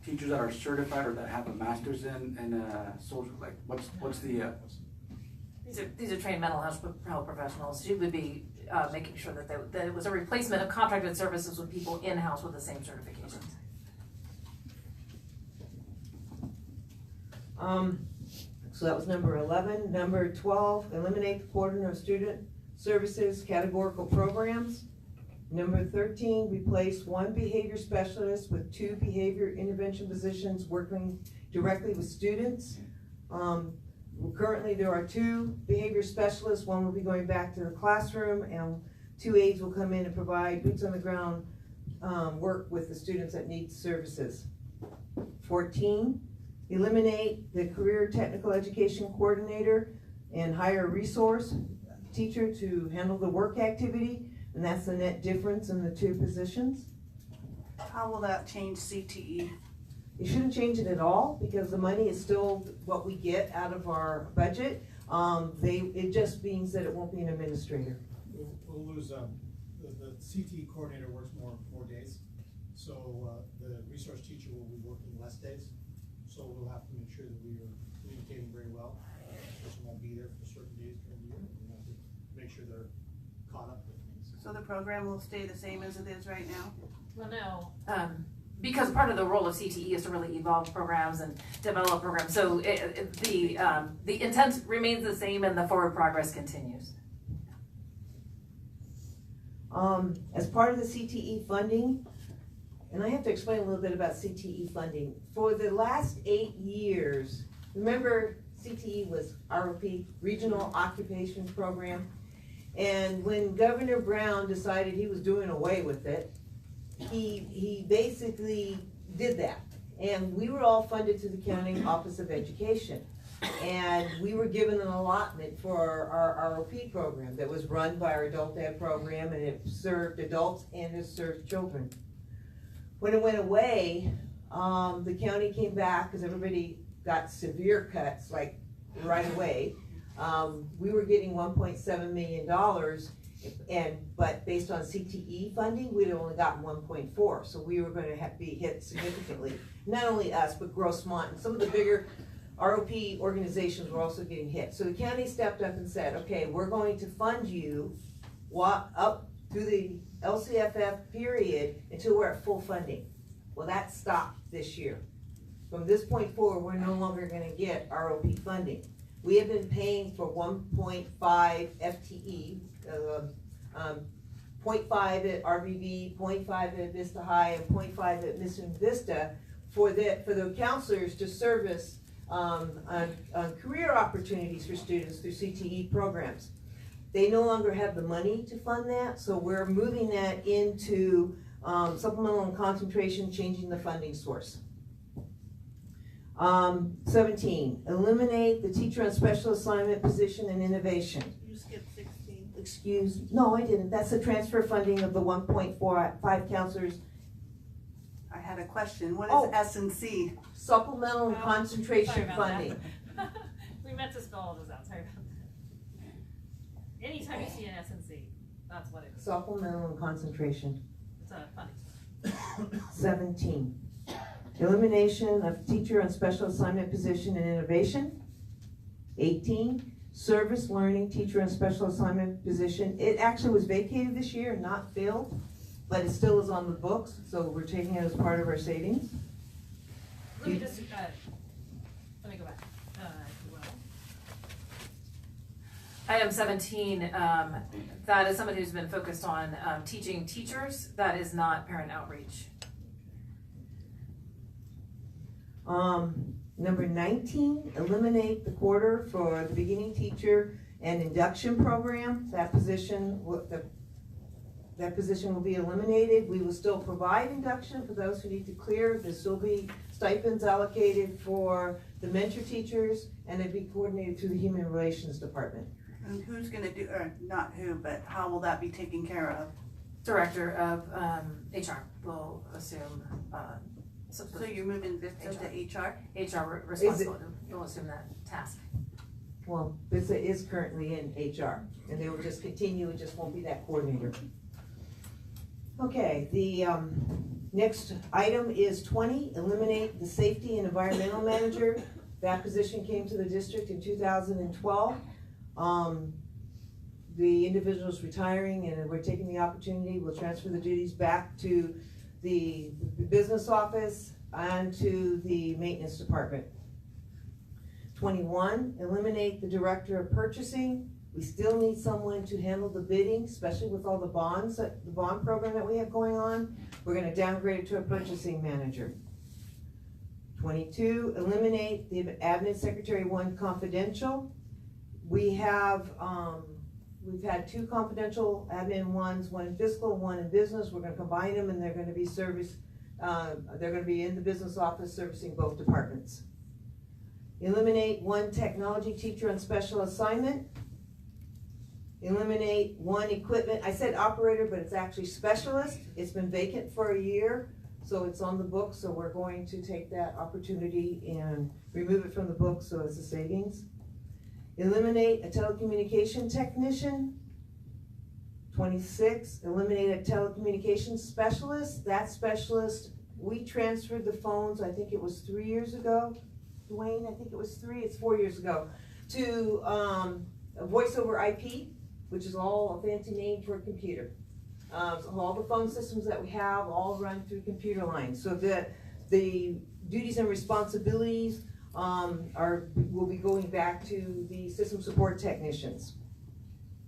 teachers that are certified or that have a master's in social, like what's the? These are trained mental health professionals. She would be making sure that it was a replacement of contracted services with people in-house with the same certifications. So that was number 11. Number 12, eliminate the coordinator of student services categorical programs. Number 13, replace 1 behavior specialist with 2 behavior intervention positions working directly with students. Currently there are 2 behavior specialists. 1 will be going back to the classroom, and 2 aides will come in and provide boots on the ground work with the students that need services. 14, eliminate the career technical education coordinator and hire a resource teacher to handle the work activity, and that's the net difference in the two positions. How will that change CTE? It shouldn't change it at all, because the money is still what we get out of our budget. It just means that it won't be an administrator. We'll lose, the CTE coordinator works more 4 days, so the resource teacher will be working less days. So we'll have to make sure that we are communicating very well. The person won't be there for certain days during the year. We have to make sure they're caught up with things. So the program will stay the same as it is right now? Well, no. Because part of the role of CTE is to really evolve programs and develop programs. So the intent remains the same and the forward progress continues. As part of the CTE funding, and I have to explain a little bit about CTE funding. For the last 8 years, remember CTE was ROP, Regional Occupation Program, and when Governor Brown decided he was doing away with it, he basically did that. And we were all funded through the County Office of Education. And we were given an allotment for our ROP program that was run by our adult ed program, and it served adults and it served children. When it went away, the county came back because everybody got severe cuts like right away. We were getting $1.7 million, but based on CTE funding, we'd only gotten 1.4, so we were going to be hit significantly. Not only us, but Grossmont and some of the bigger ROP organizations were also getting hit. So the county stepped up and said, okay, we're going to fund you up through the LCFF period until we're at full funding. Well, that stopped this year. From this point forward, we're no longer going to get ROP funding. We have been paying for 1.5 FTE, 0.5 at RBV, 0.5 at Vista High, and 0.5 at Mission Vista for the counselors to service on career opportunities for students through CTE programs. They no longer have the money to fund that, so we're moving that into supplemental and concentration, changing the funding source. 17, eliminate the teacher on special assignment position and innovation. You skipped 16. No, I didn't. That's the transfer funding of the 1.45 counselors. I had a question. What Oh. is S&C? Supplemental and concentration Sorry about funding. that. We meant to spell all those out, sorry about that. Anytime you see an S&C, that's what it is. Supplemental and concentration. It's a funding. 17, elimination of teacher on special assignment position and innovation. 18, service learning teacher on special assignment position. It actually was vacated this year, not filled, but it still is on the books, so we're taking it as part of our savings. Let me just, let me go back. Well. Item 17, that is somebody who's been focused on teaching teachers. That is not parent outreach. Number 19, eliminate the quarter for the beginning teacher and induction program. That position will be eliminated. We will still provide induction for those who need to clear. There'll still be stipends allocated for the mentor teachers, and it'd be coordinated through the Human Relations Department. And who's gonna do, or not who, but how will that be taken care of? Director of HR will assume. So you're moving Vista to HR? HR responsible will assume that task. Well, Vista is currently in HR, and they will just continue, it just won't be that coordinator. Okay, the next item is 20, eliminate the safety and environmental manager. That position came to the district in 2012. The individual is retiring, and we're taking the opportunity, we'll transfer the duties back to the business office and to the maintenance department. 21, eliminate the director of purchasing. We still need someone to handle the bidding, especially with all the bonds, the bond program that we have going on. We're gonna downgrade it to a purchasing manager. 22, eliminate the admin secretary 1 confidential. We have, we've had 2 confidential admin ones, one in fiscal, one in business. We're gonna combine them, and they're gonna be in the business office servicing both departments. Eliminate 1 technology teacher on special assignment. Eliminate 1 equipment, I said operator, but it's actually specialist. It's been vacant for a year, so it's on the book, so we're going to take that opportunity and remove it from the book, so it's a savings. Eliminate a telecommunication technician. 26, eliminate a telecommunications specialist. That specialist, we transferred the phones, I think it was 3 years ago. Dwayne, I think it was 3, it's 4 years ago, to a voice over IP, which is all a fancy name for a computer. So all the phone systems that we have all run through computer lines. So the duties and responsibilities will be going back to the system support technicians.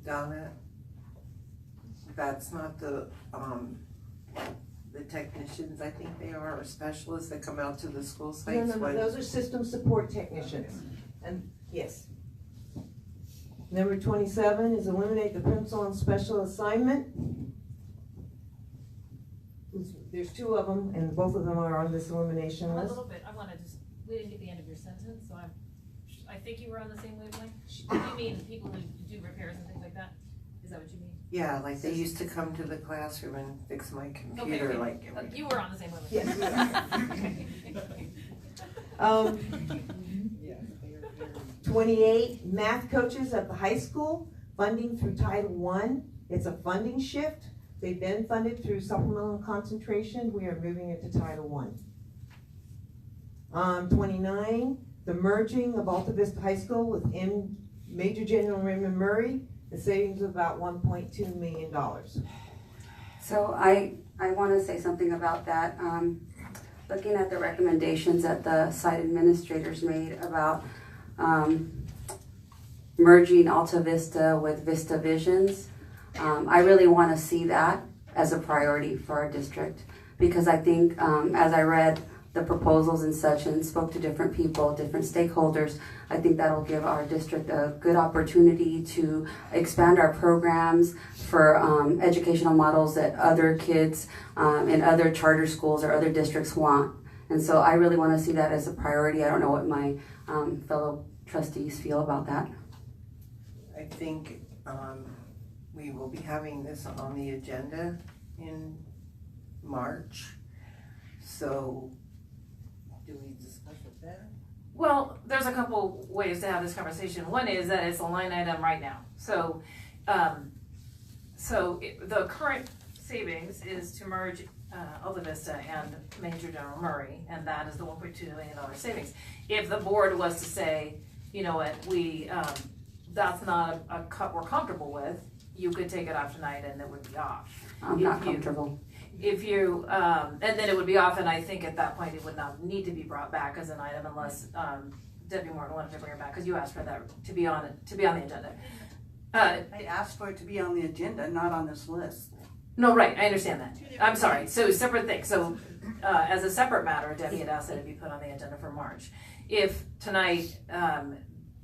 Donna, that's not the technicians, I think they are, or specialists that come out to the school sites? No, those are system support technicians. And yes. Number 27 is eliminate the pencil on special assignment. There's 2 of them, and both of them are on this elimination list. A little bit, we didn't get the end of your sentence, so I think you were on the same wavelength. You mean people who do repairs and things like that? Is that what you mean? Yeah, like they used to come to the classroom and fix my computer, Okay. like. You were on the same wavelength. Yes, 28, math coaches at the high school, funding through Title I. It's a funding shift. They've been funded through supplemental concentration. We are moving it to Title I. 29, the merging of Alta Vista High School with Major General Raymond Murray, the savings of about $1.2 million. So I want to say something about that. Looking at the recommendations that the site administrators made about merging Alta Vista with Vista Visions, I really want to see that as a priority for our district, because I think as I read the proposals and such and spoke to different people, different stakeholders, I think that'll give our district a good opportunity to expand our programs for educational models that other kids in other charter schools or other districts want. And so I really want to see that as a priority. I don't know what my fellow trustees feel about that. I think we will be having this on the agenda in March. So do we discuss it then? Well, there's a couple ways to have this conversation. One is that it's a line item right now. So, the current savings is to merge Alta Vista and Major General Murray, and that is the $1.2 million savings. If the board was to say, you know what, that's not a cut we're comfortable with, you could take it off tonight and it would be off. I'm not comfortable. If you, and then it would be off, and I think at that point it would not need to be brought back as an item unless Debbie Morton wanted to bring it back, because you asked for that to be on the agenda. I asked for it to be on the agenda, not on this list. No, right, I understand that. I'm sorry, so separate things. So as a separate matter, Debbie had asked that it be put on the agenda for March. If tonight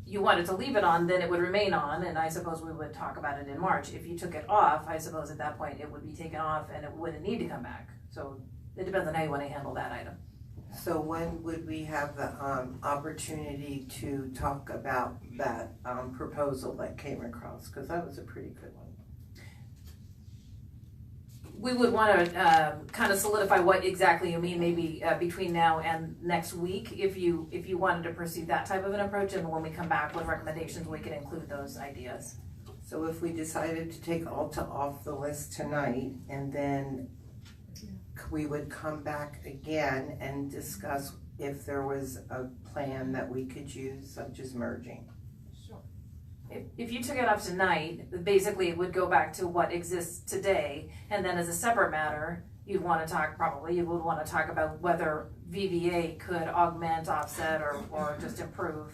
you wanted to leave it on, then it would remain on, and I suppose we would talk about it in March. If you took it off, I suppose at that point it would be taken off and it wouldn't need to come back. So it depends on how you want to handle that item. So when would we have the opportunity to talk about that proposal that came across? Because that was a pretty good one. We would want to kind of solidify what exactly you mean, maybe between now and next week, if you wanted to pursue that type of an approach, and when we come back with recommendations, we can include those ideas. So if we decided to take Alta off the list tonight, and then we would come back again and discuss if there was a plan that we could use, such as merging. Sure. If you took it off tonight, basically it would go back to what exists today, and then as a separate matter, you would want to talk about whether VVA could augment, offset, or just improve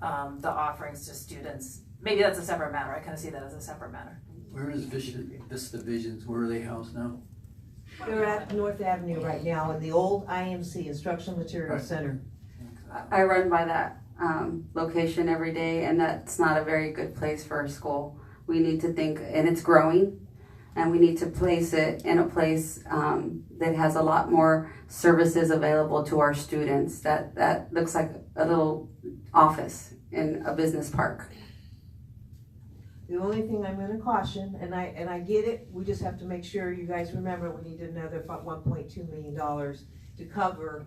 the offerings to students. Maybe that's a separate matter. I kind of see that as a separate matter. Where is Vista Visions? Where are they housed now? They're at North Avenue right now in the old IMC, Instructional Materials Center. I run by that location every day, and that's not a very good place for a school. We need to think, and it's growing, and we need to place it in a place that has a lot more services available to our students. That looks like a little office in a business park. The only thing I'm gonna caution, and I get it, we just have to make sure you guys remember we need another $1.2 million to cover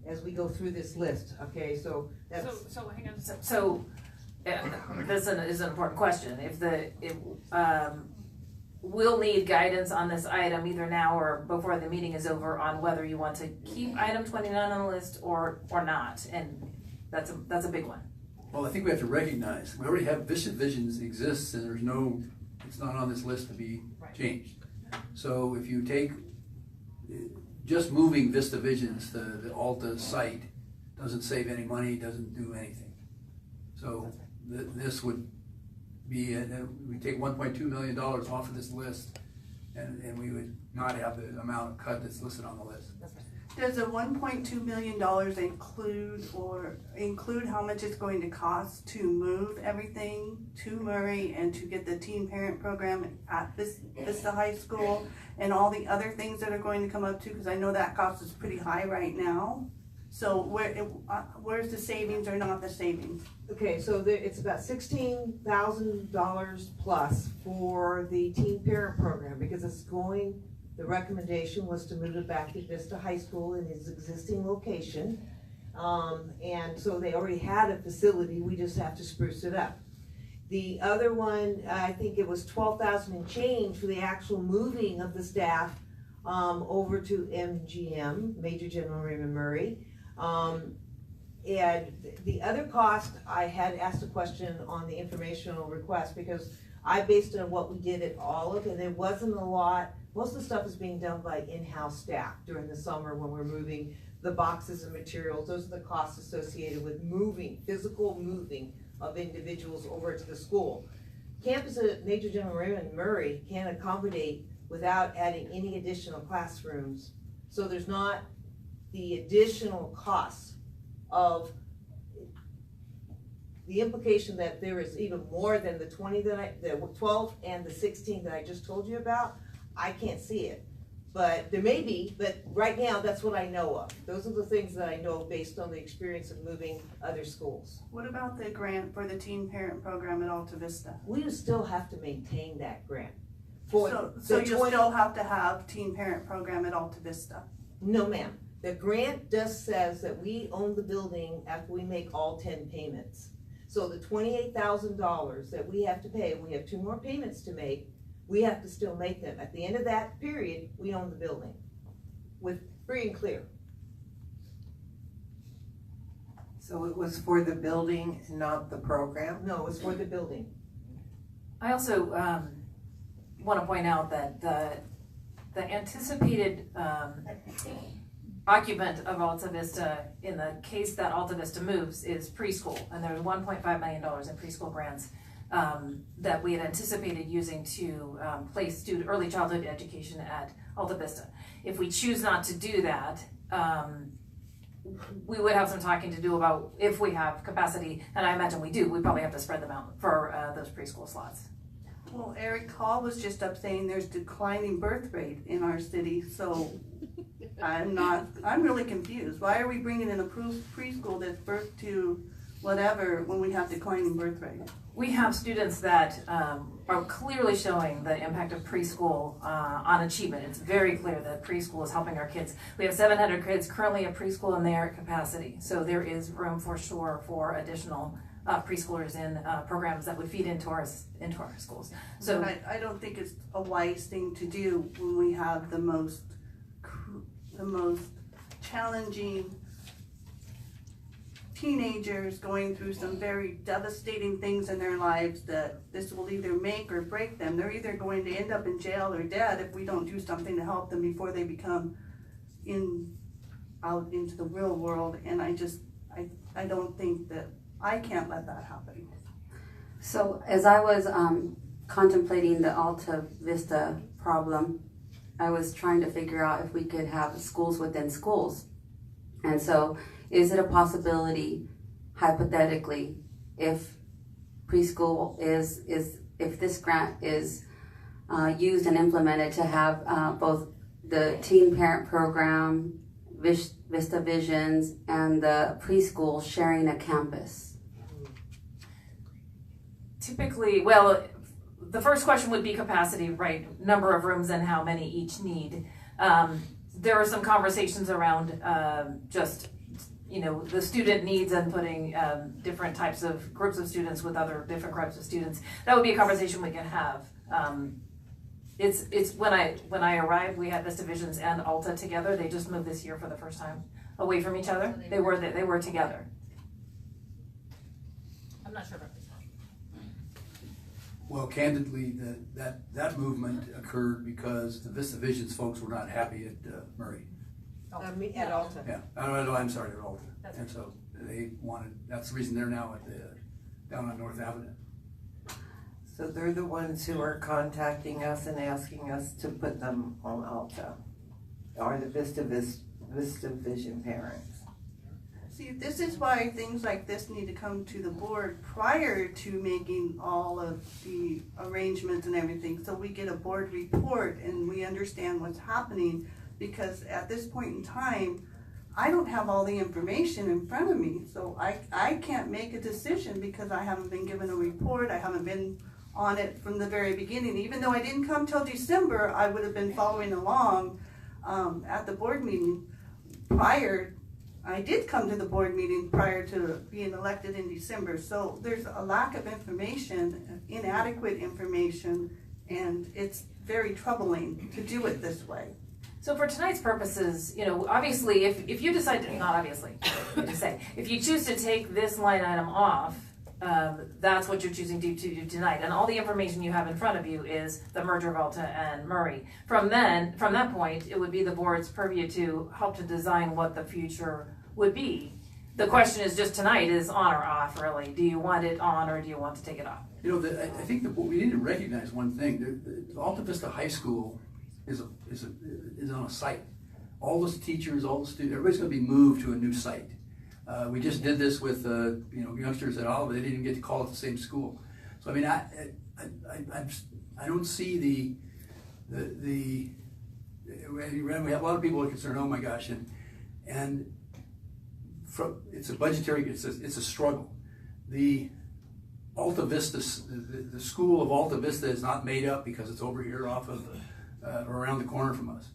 as we go through this list, okay? So that's. So hang on a second. So this is an important question. We'll need guidance on this item either now or before the meeting is over on whether you want to keep item 29 on the list or not, and that's a big one. Well, I think we have to recognize, we already have Vista Visions exists and it's not on this list to be changed. So if you take, just moving Vista Visions to the Alta site doesn't save any money, doesn't do anything. So this would be, we take $1.2 million off of this list and we would not have the amount of cut that's listed on the list. Does the $1.2 million include how much it's going to cost to move everything to Murray and to get the teen parent program at Vista High School and all the other things that are going to come up too? Because I know that cost is pretty high right now. So where's the savings or not the savings? Okay, so it's about $16,000 plus for the teen parent program because the recommendation was to move it back to Vista High School in its existing location. And so they already had a facility, we just have to spruce it up. The other one, I think it was $12,000 and change for the actual moving of the staff over to MGM, Major General Raymond Murray. And the other cost, I had asked a question on the informational request because I based it on what we did at Olive, and there wasn't a lot. Most of the stuff is being done by in-house staff during the summer when we're moving the boxes and materials. Those are the costs associated with physical moving of individuals over to the school. Campus at Major General Raymond Murray can accommodate without adding any additional classrooms. So there's not the additional costs of the implication that there is even more than the 12 and the 16 that I just told you about. I can't see it, but there may be, but right now that's what I know of. Those are the things that I know based on the experience of moving other schools. What about the grant for the teen parent program at Alta Vista? We would still have to maintain that grant. So you'll still have to have teen parent program at Alta Vista? No, ma'am. The grant just says that we own the building after we make all 10 payments. So the $28,000 that we have to pay, we have 2 more payments to make, we have to still make them. At the end of that period, we own the building with free and clear. So it was for the building and not the program? No, it was for the building. I also want to point out that the anticipated occupant of Alta Vista in the case that Alta Vista moves is preschool, and there's $1.5 million in preschool grants that we had anticipated using to place early childhood education at Alta Vista. If we choose not to do that, we would have some talking to do about if we have capacity, and I imagine we do. We probably have to spread them out for those preschool slots. Well, Eric Hall was just up saying there's declining birth rate in our city, so I'm really confused. Why are we bringing in a preschool that's birth to whatever when we have declining birth rate? We have students that are clearly showing the impact of preschool on achievement. It's very clear that preschool is helping our kids. We have 700 kids currently at preschool and they're at capacity. So there is room for sure for additional preschoolers in programs that would feed into our schools. So I don't think it's a wise thing to do when we have the most challenging teenagers going through some very devastating things in their lives that this will either make or break them. They're either going to end up in jail or dead if we don't do something to help them before they become out into the real world. And I don't think that I can't let that happen. So as I was contemplating the Alta Vista problem, I was trying to figure out if we could have schools within schools. And so is it a possibility, hypothetically, if preschool if this grant is used and implemented to have both the teen parent program, Vista Visions, and the preschool sharing a campus? Typically, well, the first question would be capacity, right? Number of rooms and how many each need. There are some conversations around just, the student needs and putting different types of groups of students with other different groups of students. That would be a conversation we can have. It's when I arrived, we had Vista Visions and Alta together. They just moved this year for the first time away from each other. They were together. I'm not sure about this one. Well, candidly, that movement occurred because the Vista Visions folks were not happy at Murray. At Alta. Yeah, I'm sorry, at Alta. And so they that's the reason they're now down on North Avenue. So they're the ones who are contacting us and asking us to put them on Alta, or the Vista Vision parents. See, this is why things like this need to come to the board prior to making all of the arrangements and everything, so we get a board report and we understand what's happening, because at this point in time, I don't have all the information in front of me, so I can't make a decision because I haven't been given a report, I haven't been on it from the very beginning. Even though I didn't come till December, I would have been following along at the board meeting prior. I did come to the board meeting prior to being elected in December, so there's a lack of information, inadequate information, and it's very troubling to do it this way. So for tonight's purposes, obviously, if you decide to, not obviously, if you choose to take this line item off, that's what you're choosing to do tonight. And all the information you have in front of you is the merger of Alta and Murray. From that point, it would be the board's purview to help to design what the future would be. The question is just tonight is on or off, really. Do you want it on or do you want to take it off? I think that we need to recognize one thing. The Alta Vista High School is on a site. All those teachers, all the students, everybody's going to be moved to a new site. We just did this with youngsters at Olive. They didn't get to call it the same school. So I mean, I don't see we have a lot of people are concerned. Oh my gosh, and it's a budgetary. It's a struggle. The Alta Vista, the school of Alta Vista is not made up because it's over here off of around the corner from us.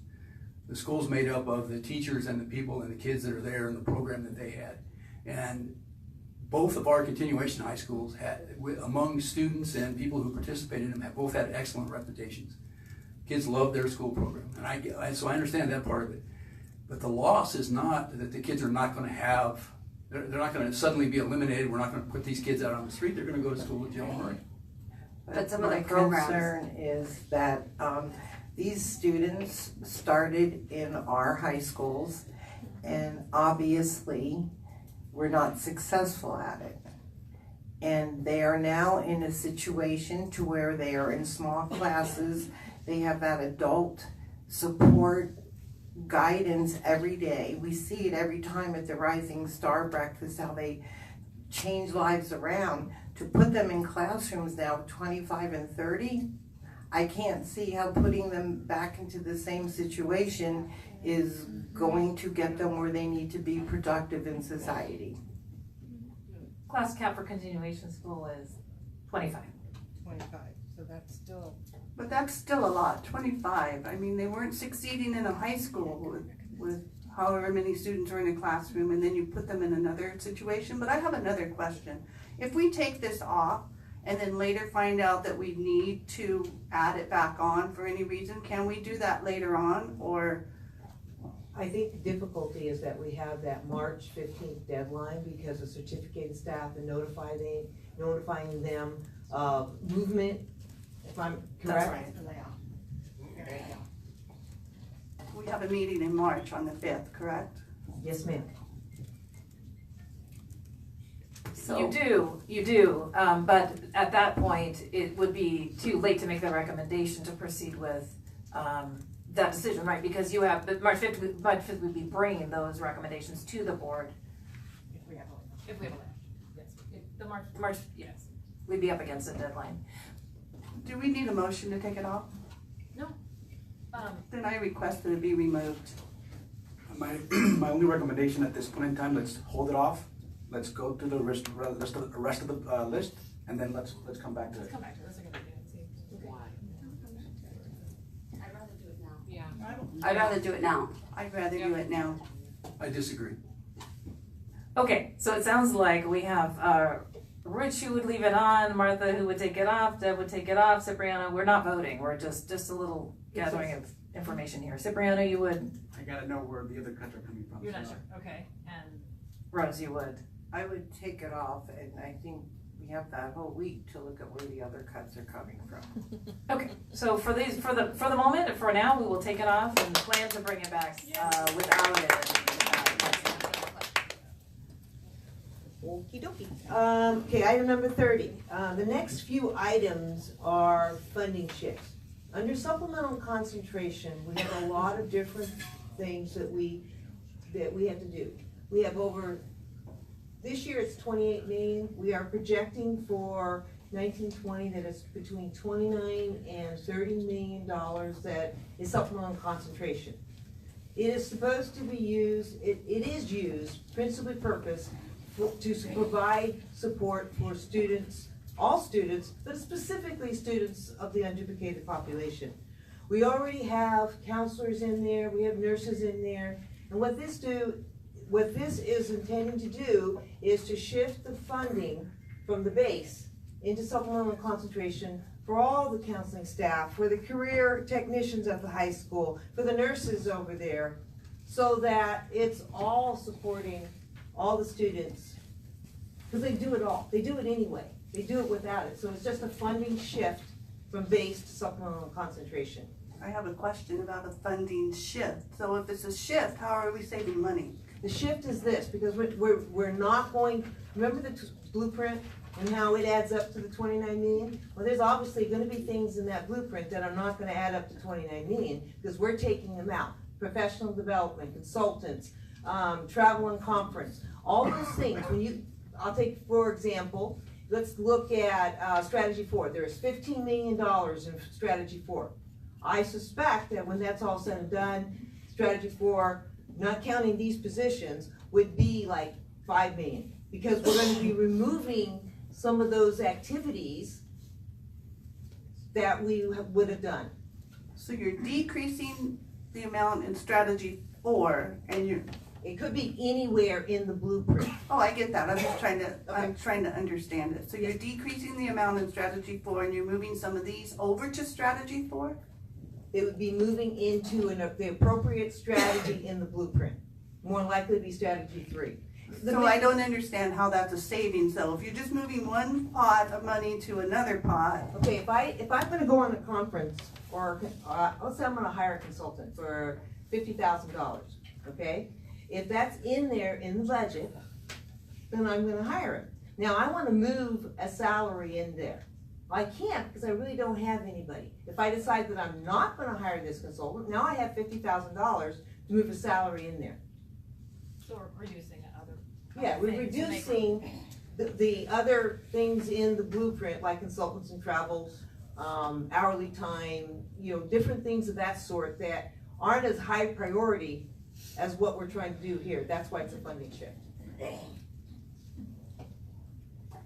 The school's made up of the teachers and the people and the kids that are there and the program that they had. And both of our continuation high schools among students and people who participated in them, have both had excellent reputations. Kids love their school program, and so I understand that part of it. But the loss is not that the kids are not going to have, they're not going to suddenly be eliminated. We're not going to put these kids out on the street. They're going to go to school with Jill Murray. But some of the My programs. concern is that these students started in our high schools, and obviously we're not successful at it. And they are now in a situation to where they are in small classes. They have that adult support guidance every day. We see it every time at the Rising Star Breakfast, how they change lives around. To put them in classrooms now, 25 and 30, I can't see how putting them back into the same situation is going to get them where they need to be productive in society. Class cap for continuation school is 25. 25, so that's still. But that's still a lot, 25. I mean, they weren't succeeding in a high school with however many students are in a classroom, and then you put them in another situation. But I have another question. If we take this off and then later find out that we need to add it back on for any reason, can we do that later on, or? I think the difficulty is that we have that March 15th deadline because of certificated staff and notifying them of movement, if I'm correct. That's right. We have a meeting in March on the 5th, correct? Yes, ma'am. So you do, but at that point, it would be too late to make the recommendation to proceed with that decision, right? Because you have, March 5th would be bringing those recommendations to the board. If we have a yes. The March, yes. We'd be up against a deadline. Do we need a motion to take it off? Then I request that it be removed. My only recommendation at this point in time, let's hold it off. Let's go through the rest of the list, and then let's come back to it. Let's come back to it. That's a good idea. And see why. I'd rather do it now. Yeah. I'd rather do it now. I'd rather do it now. I disagree. Okay, so it sounds like we have, Rich who would leave it on, Martha who would take it off, Deb would take it off, Cipriano, we're not voting, we're just a little gathering of information here. Cipriano, you would, I gotta know where the other cuts are coming from. You're not so- sure. Okay. And Rose, you would. I would take it off, and I think we have that whole week to look at where the other cuts are coming from. Okay, so for the moment, for now, we will take it off and plan to bring it back, without it. Next time. Okie dokie. Okay, item number 30. The next few items are funding shifts. Under supplemental concentration, we have a lot of different things that we have to do. We have this year it's 28 million. We are projecting for 19-20 that it's between 29 and $30 million that is supplemental concentration. It is supposed to be used, it is used, principally purpose, to provide support for students, all students, but specifically students of the unduplicated population. We already have counselors in there, we have nurses in there, and what this is intending to do is to shift the funding from the base into supplemental concentration for all the counseling staff, for the career technicians at the high school, for the nurses over there, so that it's all supporting all the students, because they do it all. They do it anyway. They do it without it. So it's just a funding shift from base to supplemental concentration. I have a question about a funding shift. So if it's a shift, how are we saving money? The shift is this, because we're not going, remember the blueprint and how it adds up to the 29 million? Well, there's obviously gonna be things in that blueprint that are not gonna add up to 29 million, because we're taking them out. Professional development, consultants, travel and conference, all those things. I'll take, for example, let's look at strategy 4. There's $15 million in strategy 4. I suspect that when that's all said and done, strategy 4, not counting these positions, would be like 5 million. Because we're gonna be removing some of those activities that we would have done. So you're decreasing the amount in strategy 4, and it could be anywhere in the blueprint. Oh, I get that. I'm trying to understand it. So you're decreasing the amount in strategy 4, and you're moving some of these over to strategy 4? It would be moving into the appropriate strategy in the blueprint. More likely to be strategy 3. So I don't understand how that's a saving. So if you're just moving one pot of money to another pot. Okay, if I'm gonna go on a conference, or let's say I'm gonna hire a consultant for $50,000, okay? If that's in there in the budget, then I'm gonna hire him. Now, I wanna move a salary in there. I can't, because I really don't have anybody. If I decide that I'm not gonna hire this consultant, now I have $50,000 to move a salary in there. so we're reducing other. Yeah, we're reducing the other things in the blueprint, like consultants and travels, hourly time, different things of that sort that aren't as high priority as what we're trying to do here. That's why it's a funding shift.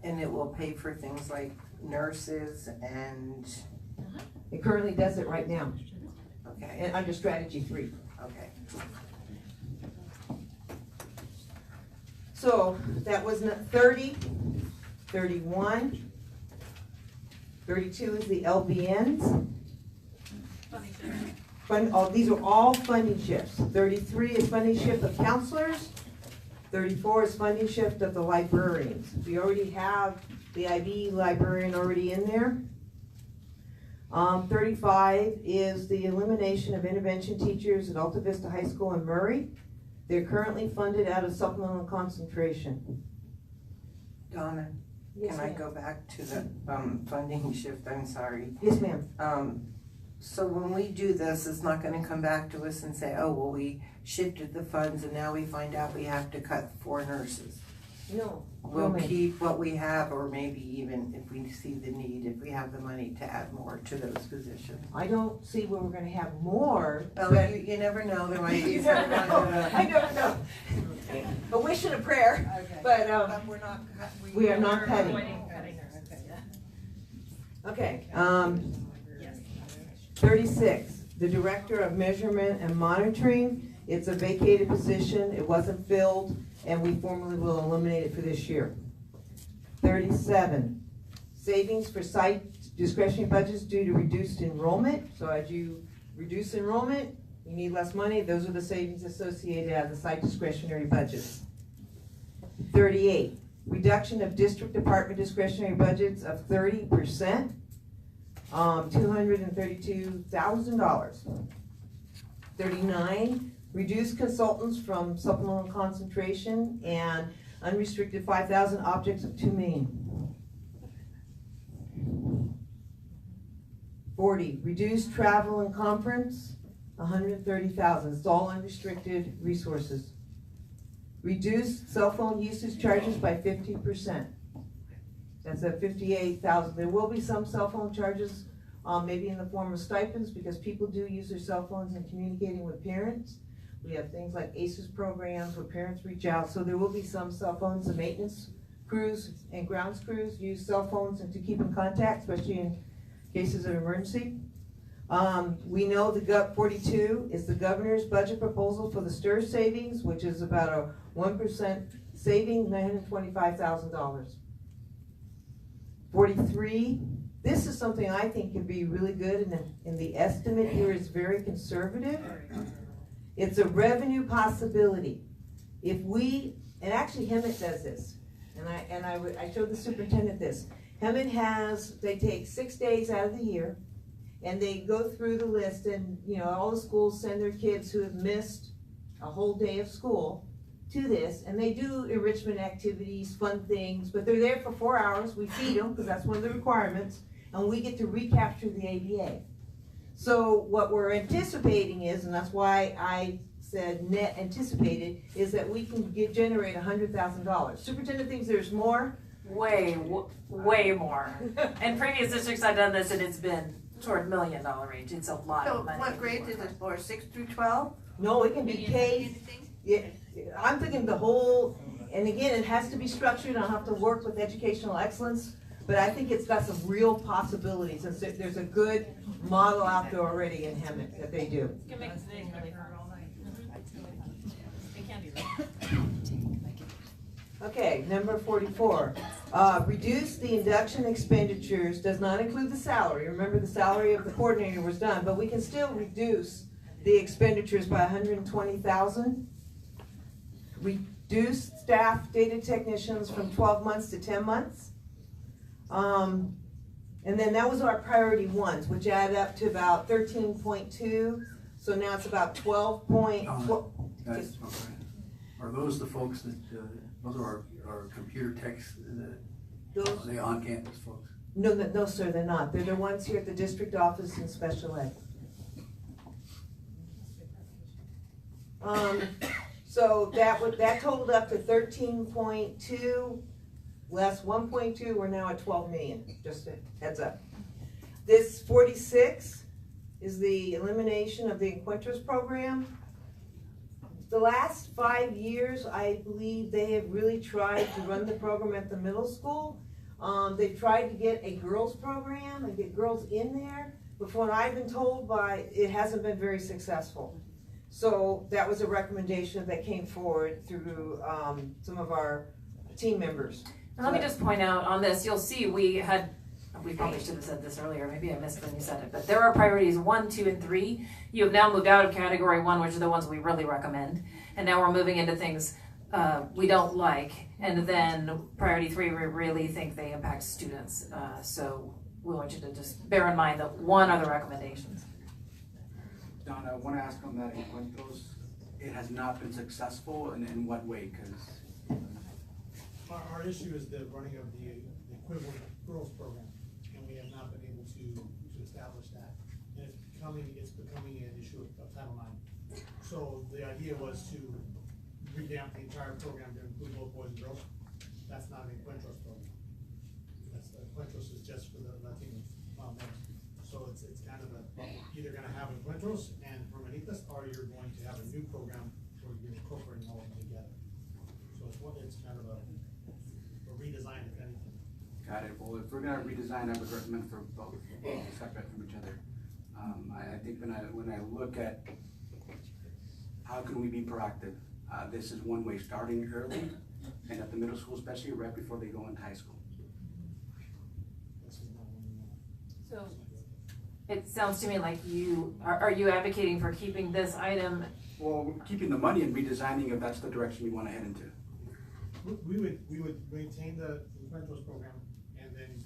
And it will pay for things like nurses and, It currently does it right now, okay, and under strategy 3. okay. So that was 30, 31, 32 is the LBNs. These are all funding shifts. 33 is funding shift of counselors. 34 is funding shift of the librarians. We already have the IB librarian already in there. 35 is the elimination of intervention teachers at Alta Vista High School in Murray. They're currently funded out of supplemental concentration. Donna, Yes, can I ma'am. go back to the funding shift? I'm sorry. Yes, ma'am. So when we do this, it's not gonna come back to us and say, oh, well, we shifted the funds and now we find out we have to cut 4 nurses. No. We'll no, ma'am. keep what we have, or maybe even if we see the need, if we have the money to add more to those positions. I don't see where we're gonna have more. Well, but- you never know, there might be You never know. someone I never know. A wish and a prayer, but, we're not, we are not cutting. Cutting her, okay. Okay, 36, the Director of Measurement and Monitoring. It's a vacated position, it wasn't filled, and we formally will eliminate it for this year. 37, savings for site discretionary budgets due to reduced enrollment. So as you reduce enrollment, you need less money. Those are the savings associated out of the site discretionary budgets. 38, reduction of district department discretionary budgets of 30%, $232,000. 39, reduce consultants from supplemental concentration and unrestricted 5,000 objects of $2 million. 40, reduce travel and conference, 130,000. It's all unrestricted resources. Reduce cell phone usage charges by 50%. That's at 58,000. There will be some cell phone charges, maybe in the form of stipends, because people do use their cell phones in communicating with parents. We have things like ACES programs where parents reach out, so there will be some cell phones. The maintenance crews and grounds crews use cell phones and to keep in contact, especially in cases of emergency. We know the GOV 42 is the governor's budget proposal for the STIR savings, which is about a 1% saving, $925,000. 43, this is something I think can be really good, and the estimate here is very conservative. It's a revenue possibility. If we, and actually Hemet does this, and I showed the superintendent this. Hemet they take 6 days out of the year, and they go through the list, and all the schools send their kids who have missed a whole day of school to this, and they do enrichment activities, fun things, but they're there for 4 hours. We feed them, because that's one of the requirements, and we get to recapture the ADA. So what we're anticipating is, and that's why I said net anticipated, is that we can generate $100,000. Superintendent thinks there's more. Way more. In previous districts I've done this and it's been toward $1 million range. It's a lot So of money. what grade is it for, 6 through 12? No, it can be K. Yeah, I'm thinking the whole, and again, it has to be structured. I'll have to work with educational excellence, but I think it's got some real possibilities. And so there's a good model out there already in Hemet that they do. You can make today's really fun. They can do that. Okay, number 44. Reduce the induction expenditures, does not include the salary. Remember, the salary of the coordinator was done, but we can still reduce the expenditures by $120,000. Reduce staff data technicians from 12 months to 10 months. And then that was our priority ones, which added up to about 13.2. So now it's about 12.12. That's okay. Are those the folks that, those are our computer techs, are they on-campus folks? No, sir, they're not. They're the ones here at the district office in special ed. So that totaled up to 13.2, less 1.2, we're now at 12 million, just a heads up. This 46 is the elimination of the Encuentros program. The last 5 years, I believe they have really tried to run the program at the middle school. They've tried to get a girls program and get girls in there, but from what I've been told it hasn't been very successful. So that was a recommendation that came forward through some of our team members. And let me just point out on this, you'll see we probably should have said this earlier, maybe I missed when you said it, but there are priorities 1, 2, and 3. You have now moved out of category 1, which are the ones we really recommend, and now we're moving into things we don't like, and then priority 3, we really think they impact students. So we want you to just bear in mind that 1 are the recommendations. Don, I want to ask on that Encuentros, it has not been successful, and in what way? Because our issue is the running of the equivalent girls program, and we have not been able to establish that. And it's becoming an issue of Title IX. So the idea was to revamp the entire program to include both boys and girls. that's not an Encuentros program. That's, Encuentros is just for the Latino men. So it's kind of either gonna have Encuentros and Hermanitas, or you're going to have a new program where you're incorporating all of them together. So it's kind of a redesign, if anything. Got it. Well, if we're gonna redesign, I would recommend for both, separate from each other. I think when I look at how can we be proactive, this is one way, starting early and at the middle school, especially right before they go into high school. So it sounds to me like are you advocating for keeping this item? Well, we're keeping the money and redesigning if that's the direction we want to head into. We would maintain the Encuentros program and then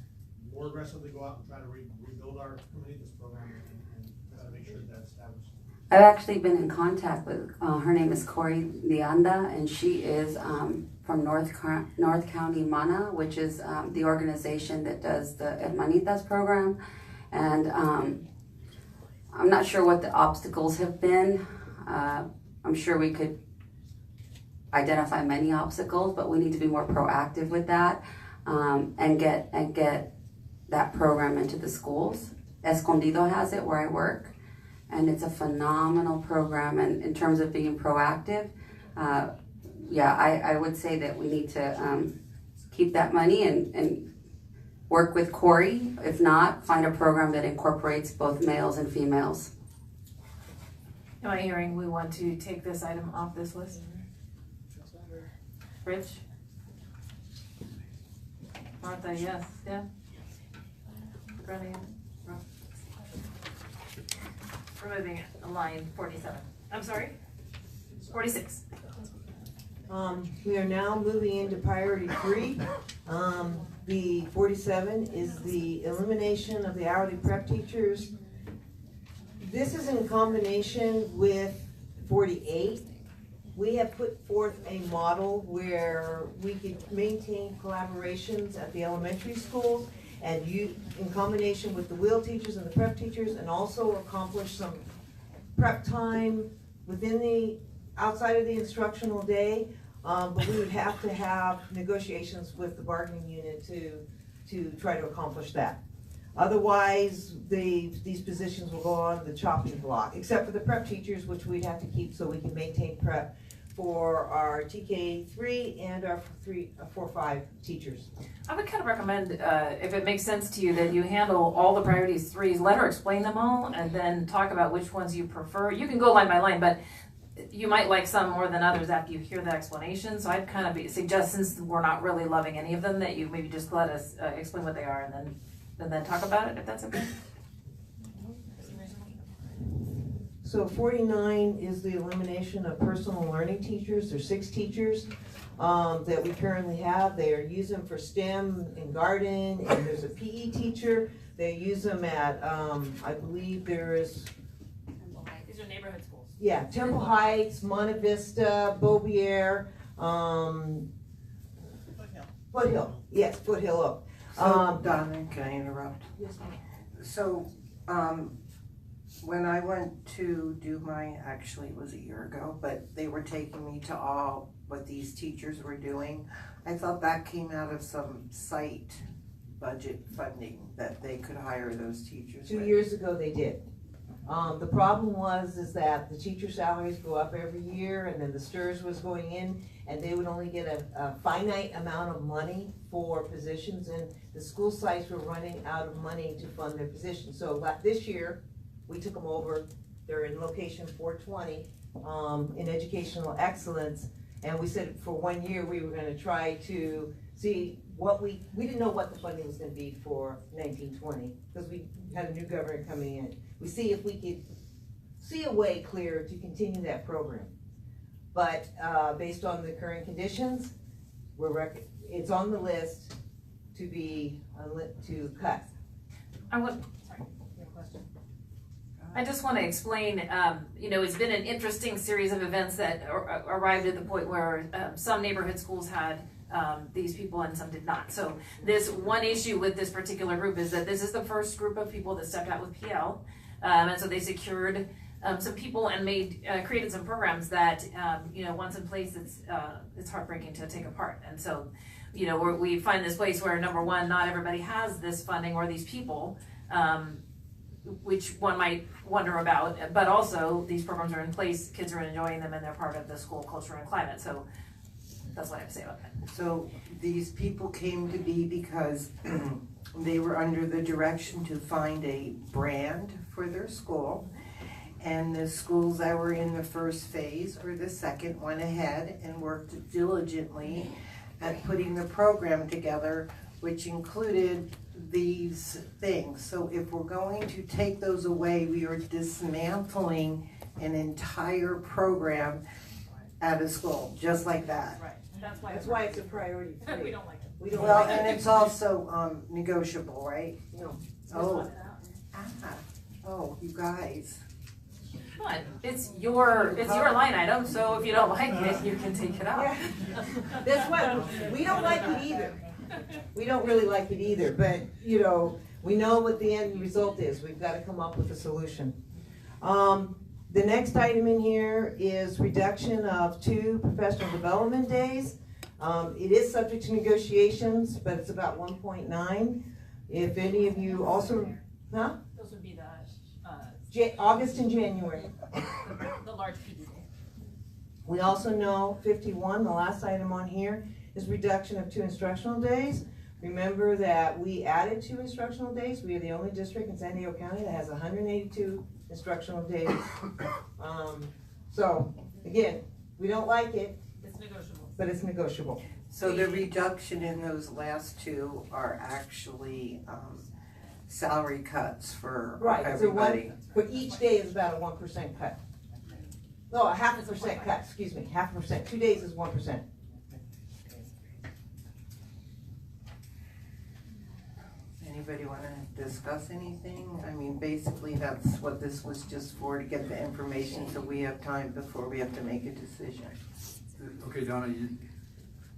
more aggressively go out and try to rebuild our Hermanitas program and try to make sure that's established. I've actually been in contact with, her name is Corey Leanda, and she is from North County Mana, which is the organization that does the Hermanitas program. And I'm not sure what the obstacles have been. I'm sure we could identify many obstacles, but we need to be more proactive with that and get that program into the schools. Escondido has it where I work, and it's a phenomenal program. And in terms of being proactive, yeah, I would say that we need to keep that money and work with Corey. If not, find a program that incorporates both males and females. Am I hearing we want to take this item off this list? Rich? Martha, yes. Deb? Brennan? Removing it, line 47. I'm sorry? 46. We are now moving into priority 3. The 47 is the elimination of the hourly prep teachers. This is in combination with 48. We have put forth a model where we could maintain collaborations at the elementary schools and in combination with the wheel teachers and the prep teachers, and also accomplish some prep time outside of the instructional day. But we would have to have negotiations with the bargaining unit to try to accomplish that. Otherwise, these positions will go on the chopping block, except for the prep teachers, which we'd have to keep so we can maintain prep for our TK3 and our 4-5 teachers. I would kind of recommend, if it makes sense to you, that you handle all the priorities 3s, let her explain them all, and then talk about which ones you prefer. You can go line by line, but you might like some more than others after you hear the explanation. So I'd kind of suggest, since we're not really loving any of them, that you maybe just let us explain what they are and then talk about it, if that's okay. So 49 is the elimination of personal learning teachers. There's 6 teachers that we currently have. They are using for STEM and garden, and there's a PE teacher. They use them at, I believe there is... These are neighborhood schools. Yeah, Temple Heights, Monte Vista, Beaubier, Foothill. Yes, Foothill Oak. So, Donna, can I interrupt? Yes, ma'am. So, when I went to do actually it was a year ago, but they were taking me to all what these teachers were doing. I thought that came out of some site budget funding that they could hire those teachers 2 with. years ago they did. The problem is that the teacher salaries go up every year, and then the STRS was going in, and they would only get a finite amount of money for positions, and the school sites were running out of money to fund their positions. So this year, we took them over. They're in location 420 in educational excellence, and we said for 1 year we were going to try to see what we didn't know what the funding was going to be for 1920 because we had a new governor coming in. We see if we could see a way clear to continue that program, but based on the current conditions, it's on the list to be cut. I just want to explain, it's been an interesting series of events that arrived at the point where some neighborhood schools had these people and some did not. So this one issue with this particular group is that this is the first group of people that stepped out with PL. And so they secured some people and created some programs that, once in place, it's heartbreaking to take apart. And so you know, we find this place where, number one, not everybody has this funding or these people, which one might wonder about, but also these programs are in place, kids are enjoying them, and they're part of the school culture and climate. So that's what I have to say about that. So these people came to be because they were under the direction to find a brand for their school. And the schools that were in the first phase or the second went ahead and worked diligently at putting the program together, which included these things. So if we're going to take those away, we are dismantling an entire program at a school, just like that. Right. That's why it's a priority. We don't like it. We don't Well, like and it. it's also negotiable, right? No. Oh, oh, you guys. But it's your line item, so if you don't like it, you can take it out. Yeah. That's what, we don't like it either. We don't really like it either, but, you know, we know what the end result is. We've got to come up with a solution. The next item in here is reduction of 2 professional development days. It is subject to negotiations, but it's about 1.9. If any of you also, huh? Those would be the August and January. the large pieces. We also know 51, the last item on here, is reduction of 2 instructional days. Remember that we added 2 instructional days. We are the only district in San Diego County that has 182 instructional days. So again, we don't like it. It's negotiable. But it's negotiable. So the reduction in those last 2 are actually salary cuts for everybody. For each day is about a 1% cut. No, a 0.5% cut, excuse me, 0.5%. 2 days is 1%. Anybody want to discuss anything? I mean, basically, that's what this was just for, to get the information so we have time before we have to make a decision. Okay, Donna,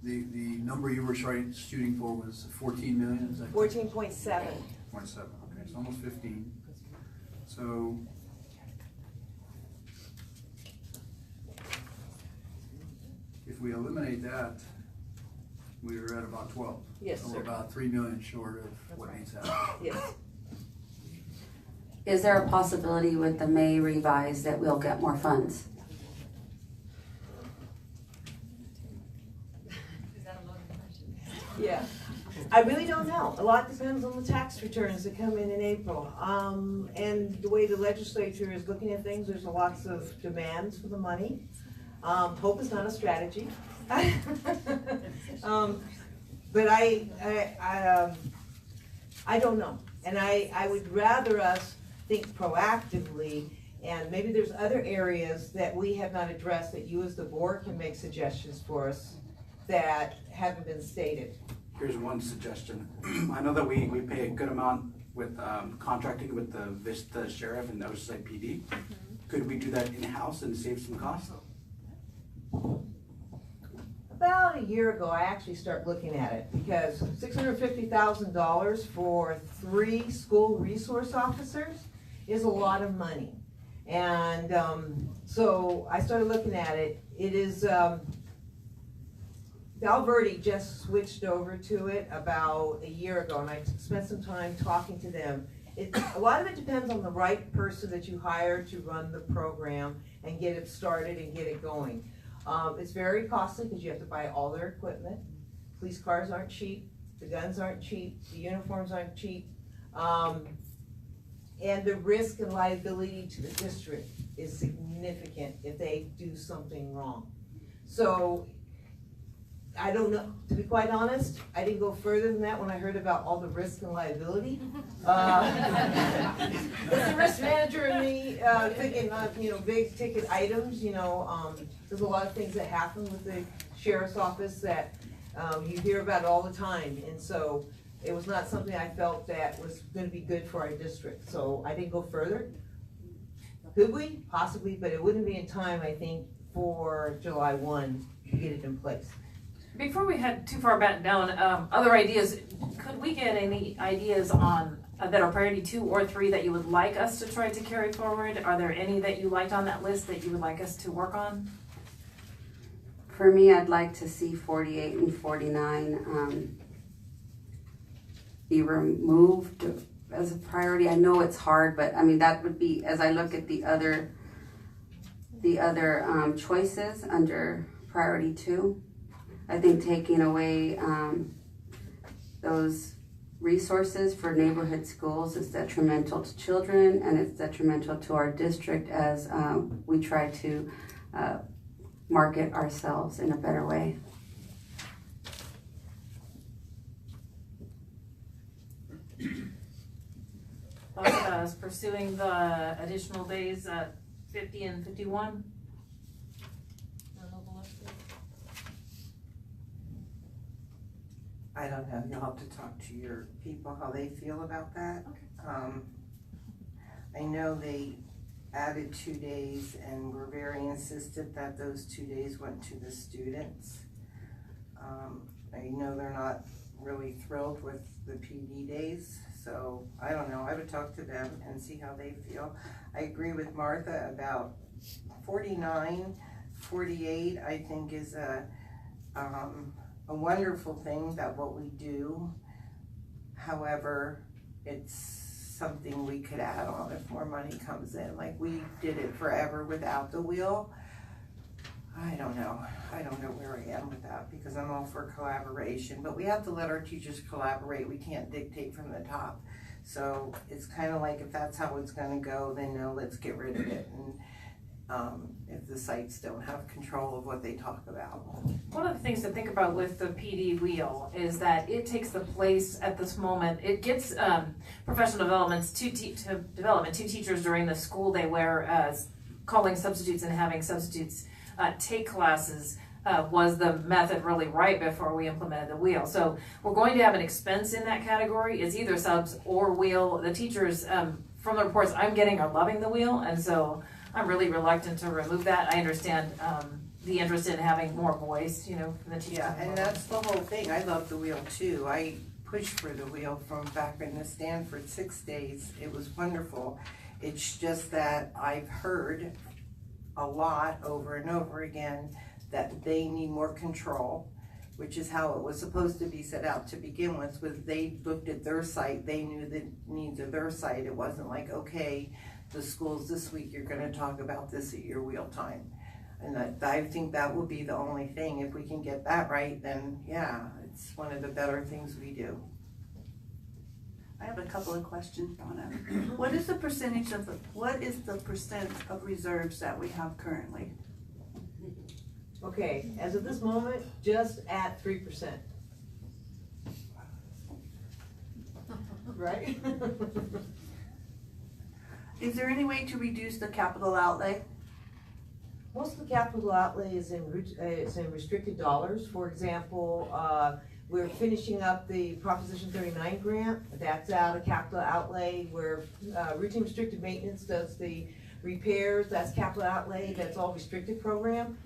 the number you were shooting for was 14 million, is that? 14.7. 0.7, okay, it's almost 15. So, if we eliminate that, we are at about 12. Yes, so sir. we're about 3 million short of what needs to happen. Yes. Is there a possibility with the May revise that we'll get more funds? Yeah. I really don't know. A lot depends on the tax returns that come in April. And the way the legislature is looking at things, there's lots of demands for the money. Hope is not a strategy. But I don't know. And I would rather us think proactively, and maybe there's other areas that we have not addressed that you as the board can make suggestions for us that haven't been stated. Here's one suggestion. I know that we pay a good amount with contracting with the VUSD sheriff and the Oceanside PD. Could we do that in-house and save some costs? About a year ago, I actually started looking at it because $650,000 for 3 school resource officers is a lot of money. And so I started looking at it. It is, Valverde just switched over to it about a year ago, and I spent some time talking to them. A lot of it depends on the right person that you hire to run the program and get it started and get it going. It's very costly because you have to buy all their equipment. Police cars aren't cheap, the guns aren't cheap, the uniforms aren't cheap. And the risk and liability to the district is significant if they do something wrong. So, I don't know, to be quite honest, I didn't go further than that when I heard about all the risk and liability. As the risk manager and me, thinking of, big ticket items, there's a lot of things that happen with the sheriff's office that you hear about all the time. And so it was not something I felt that was gonna be good for our district. So I didn't go further. Could we? Possibly, but it wouldn't be in time, I think, for July 1 to get it in place. Before we head too far back down, other ideas, could we get any ideas on that are priority 2 or 3 that you would like us to try to carry forward? Are there any that you liked on that list that you would like us to work on? For me, I'd like to see 48 and 49 be removed as a priority. I know it's hard, but I mean, that would be, as I look at the other choices under priority 2, I think taking away those resources for neighborhood schools is detrimental to children, and it's detrimental to our district as we try to market ourselves in a better way. Us pursuing the additional days at 50 and 51? I don't know, you'll have to talk to your people how they feel about that. Okay. I know they added 2 days and were very insistent that those 2 days went to the students. I know they're not really thrilled with the PD days, so I don't know, I would talk to them and see how they feel. I agree with Martha about 49, 48, I think is a wonderful thing that what we do. However, it's something we could add on if more money comes in. Like we did it forever without the wheel. I don't know where I am with that because I'm all for collaboration, but we have to let our teachers collaborate. We can't dictate from the top. So it's kind of like if that's how it's gonna go, then no, let's get rid of it. And if the sites don't have control of what they talk about. One of the things to think about with the PD wheel is that it takes the place at this moment. It gets professional developments to development to teachers during the school day, whereas calling substitutes and having substitutes take classes was the method really right before we implemented the wheel. So we're going to have an expense in that category. It's either subs or wheel. The teachers, from the reports I'm getting, are loving the wheel, and so I'm really reluctant to remove that. I understand the interest in having more voice, you know, from the teachers. Yeah, and that's the whole thing. I love the wheel too. I pushed for the wheel from back in the Stanford 6 days. It was wonderful. It's just that I've heard a lot over and over again that they need more control, which is how it was supposed to be set out to begin with. Was they looked at their site, they knew the needs of their site. It wasn't like, okay, the schools this week, you're gonna talk about this at your wheel time. And I think that will be the only thing. If we can get that right, then yeah, it's one of the better things we do. I have a couple of questions, Donna. What is the percent of reserves that we have currently? Okay, as of this moment, just at 3%. Right? Is there any way to reduce the capital outlay? Most of the capital outlay is in restricted dollars. For example, we're finishing up the Proposition 39 grant. That's out of capital outlay, where routine restricted maintenance does the repairs. That's capital outlay. That's all restricted program.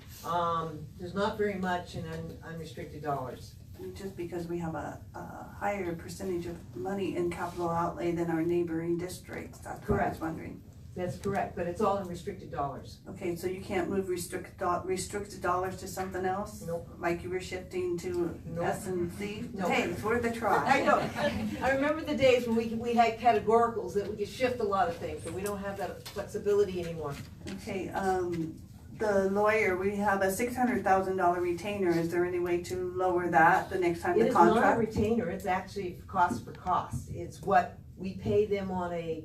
There's not very much in unrestricted dollars. Just because we have a higher percentage of money in capital outlay than our neighboring districts, that's what I was wondering. That's correct, but it's all in restricted dollars. Okay, so you can't move restricted dollars to something else? Nope. Like you were shifting to Nope. S and C? Nope. Hey, it's worth a try. I know. I remember the days when we had categoricals that we could shift a lot of things, but we don't have that flexibility anymore. Okay, the lawyer, we have a $600,000 retainer. Is there any way to lower that the next time the contract? It is not a retainer, it's actually cost for cost. It's what we pay them on a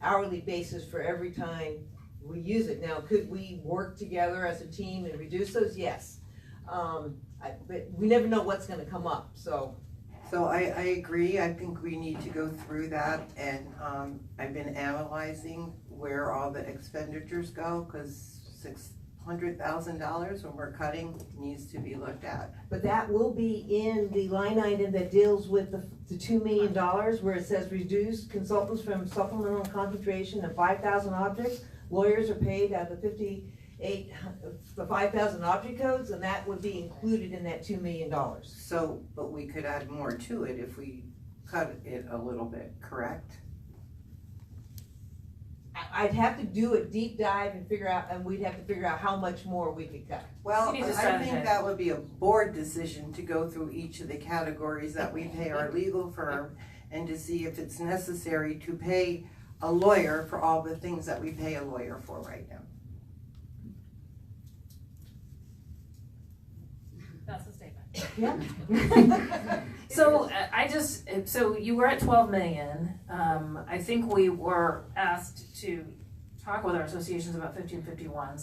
hourly basis for every time we use it. Now, could we work together as a team and reduce those? Yes. But we never know what's gonna come up, so. So I agree. I think we need to go through that, and I've been analyzing where all the expenditures go, because $600,000 when we're cutting needs to be looked at. But that will be in the line item that deals with the $2 million, where it says reduce consultants from supplemental concentration of 5,000 objects. Lawyers are paid out of the 5,000 object codes, and that would be included in that $2 million. So, but we could add more to it if we cut it a little bit, correct? I'd have to do a deep dive and figure out, and we'd have to figure out how much more we could cut. Well, You need to I set think it. that would be a board decision to go through each of the categories that we pay our legal firm and to see if it's necessary to pay a lawyer for all the things that we pay a lawyer for right now. That's a statement. Yeah. So so you were at 12 million. I think we were asked to talk with our associations about 1551.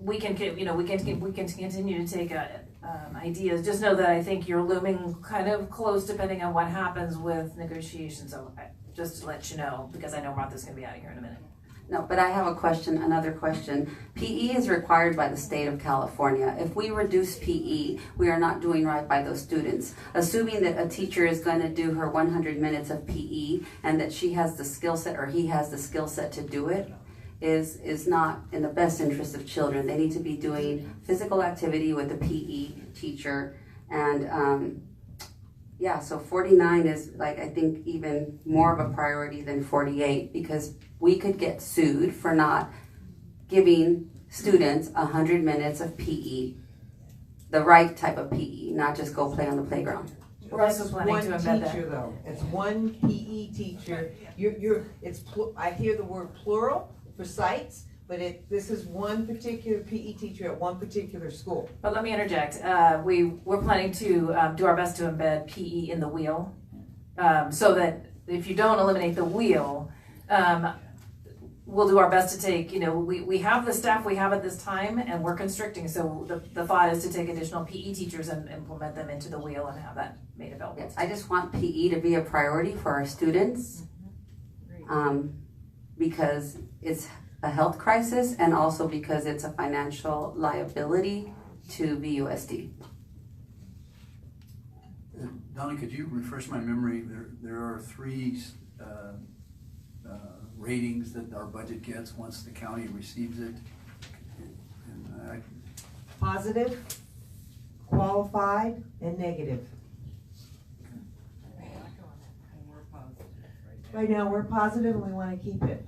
We can continue to take ideas. Just know that I think you're looming kind of close, depending on what happens with negotiations. So just to let you know, because I know Martha's going to be out of here in a minute. No, but I have a question, another question. PE is required by the state of California. If we reduce PE, we are not doing right by those students. Assuming that a teacher is going to do her 100 minutes of PE and that she has the skill set or he has the skill set to do it is not in the best interest of children. They need to be doing physical activity with a PE teacher. And yeah, so 49 is like, I think even more of a priority than 48 because we could get sued for not giving students 100 minutes of PE, the right type of PE, not just go play on the playground. We're also planning to embed that. Teacher though, it's one PE teacher. I hear the word plural for sites, but this is one particular PE teacher at one particular school. But let me interject. We're planning to do our best to embed PE in the wheel, so that if you don't eliminate the wheel, we'll do our best to take, we have the staff we have at this time and we're constricting. So the thought is to take additional PE teachers and implement them into the wheel and have that made available. Yes, I just want PE to be a priority for our students because it's a health crisis and also because it's a financial liability to VUSD. Donna, could you refresh my memory? There are 3 ratings that our budget gets once the county receives it. And Positive, qualified, and negative. Right now, we're positive and we want to keep it.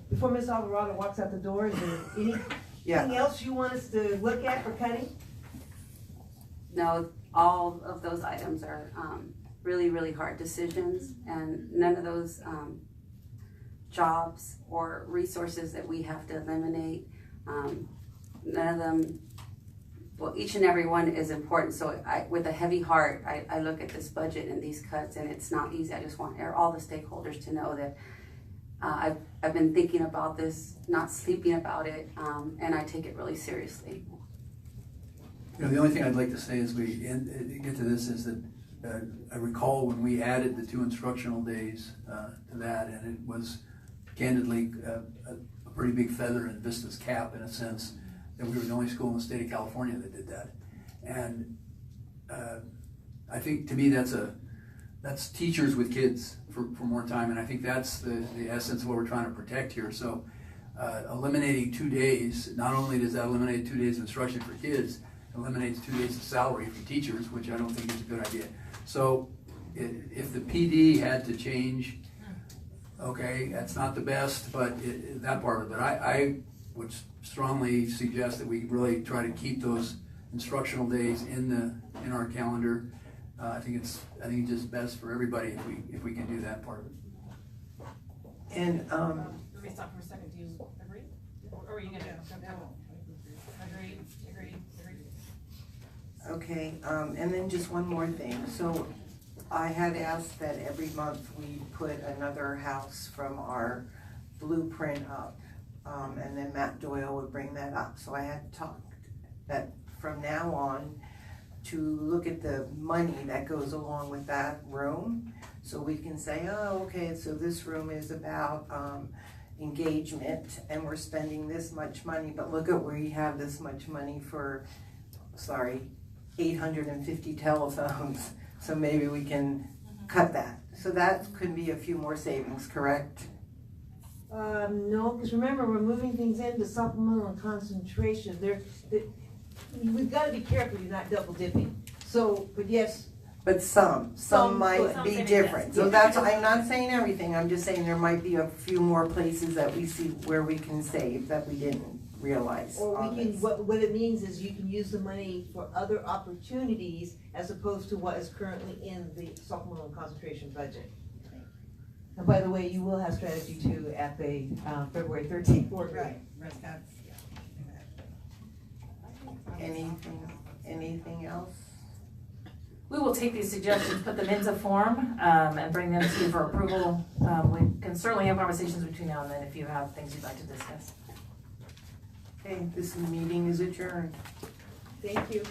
Before Ms. Alvarado walks out the door, is there anything else you want us to look at for cutting? No, all of those items are really, really hard decisions, and none of those jobs or resources that we have to eliminate, none of them, well, each and every one is important. So with a heavy heart, I look at this budget and these cuts, and it's not easy. I just want all the stakeholders to know that I've been thinking about this, not sleeping about it, and I take it really seriously. the only thing I'd like to say as we get to this is that I recall when we added the 2 instructional days to that, and it was candidly a pretty big feather in Vista's cap in a sense that we were the only school in the state of California that did that. And I think to me that's teachers with kids for more time, and I think that's the essence of what we're trying to protect here. So eliminating 2 days, not only does that eliminate 2 days of instruction for kids, it eliminates 2 days of salary for teachers, which I don't think is a good idea. So if the PD had to change, okay, that's not the best, but that part of it. But I would strongly suggest that we really try to keep those instructional days in our calendar. I think it's just best for everybody if we can do that part of it. And Let me stop for a second. Do you agree? Or are you gonna agree? okay, and then just one more thing. So I had asked that every month we put another house from our blueprint up, and then Matt Doyle would bring that up. So I had talked that from now on to look at the money that goes along with that room, so we can say, oh, okay, so this room is about engagement and we're spending this much money, but look at where you have this much money for, 850 telephones, so maybe we can cut that. So that could be a few more savings, correct? No, because remember, we're moving things into supplemental and concentration. We've got to be careful you're not double dipping. So, but yes, But some might Some be say different. yes. So that's, I'm not saying everything, I'm just saying there might be a few more places that we see where we can save that we didn't realize. Or on we can, this. what it means is you can use the money for other opportunities as opposed to what is currently in the supplemental concentration budget. And by the way, you will have strategy 2 at the February 13th board meeting. Right, that's, Anything else? We will take these suggestions, put them into form, and bring them to you for approval. We can certainly have conversations between now and then if you have things you'd like to discuss. Okay, this meeting is adjourned. Thank you.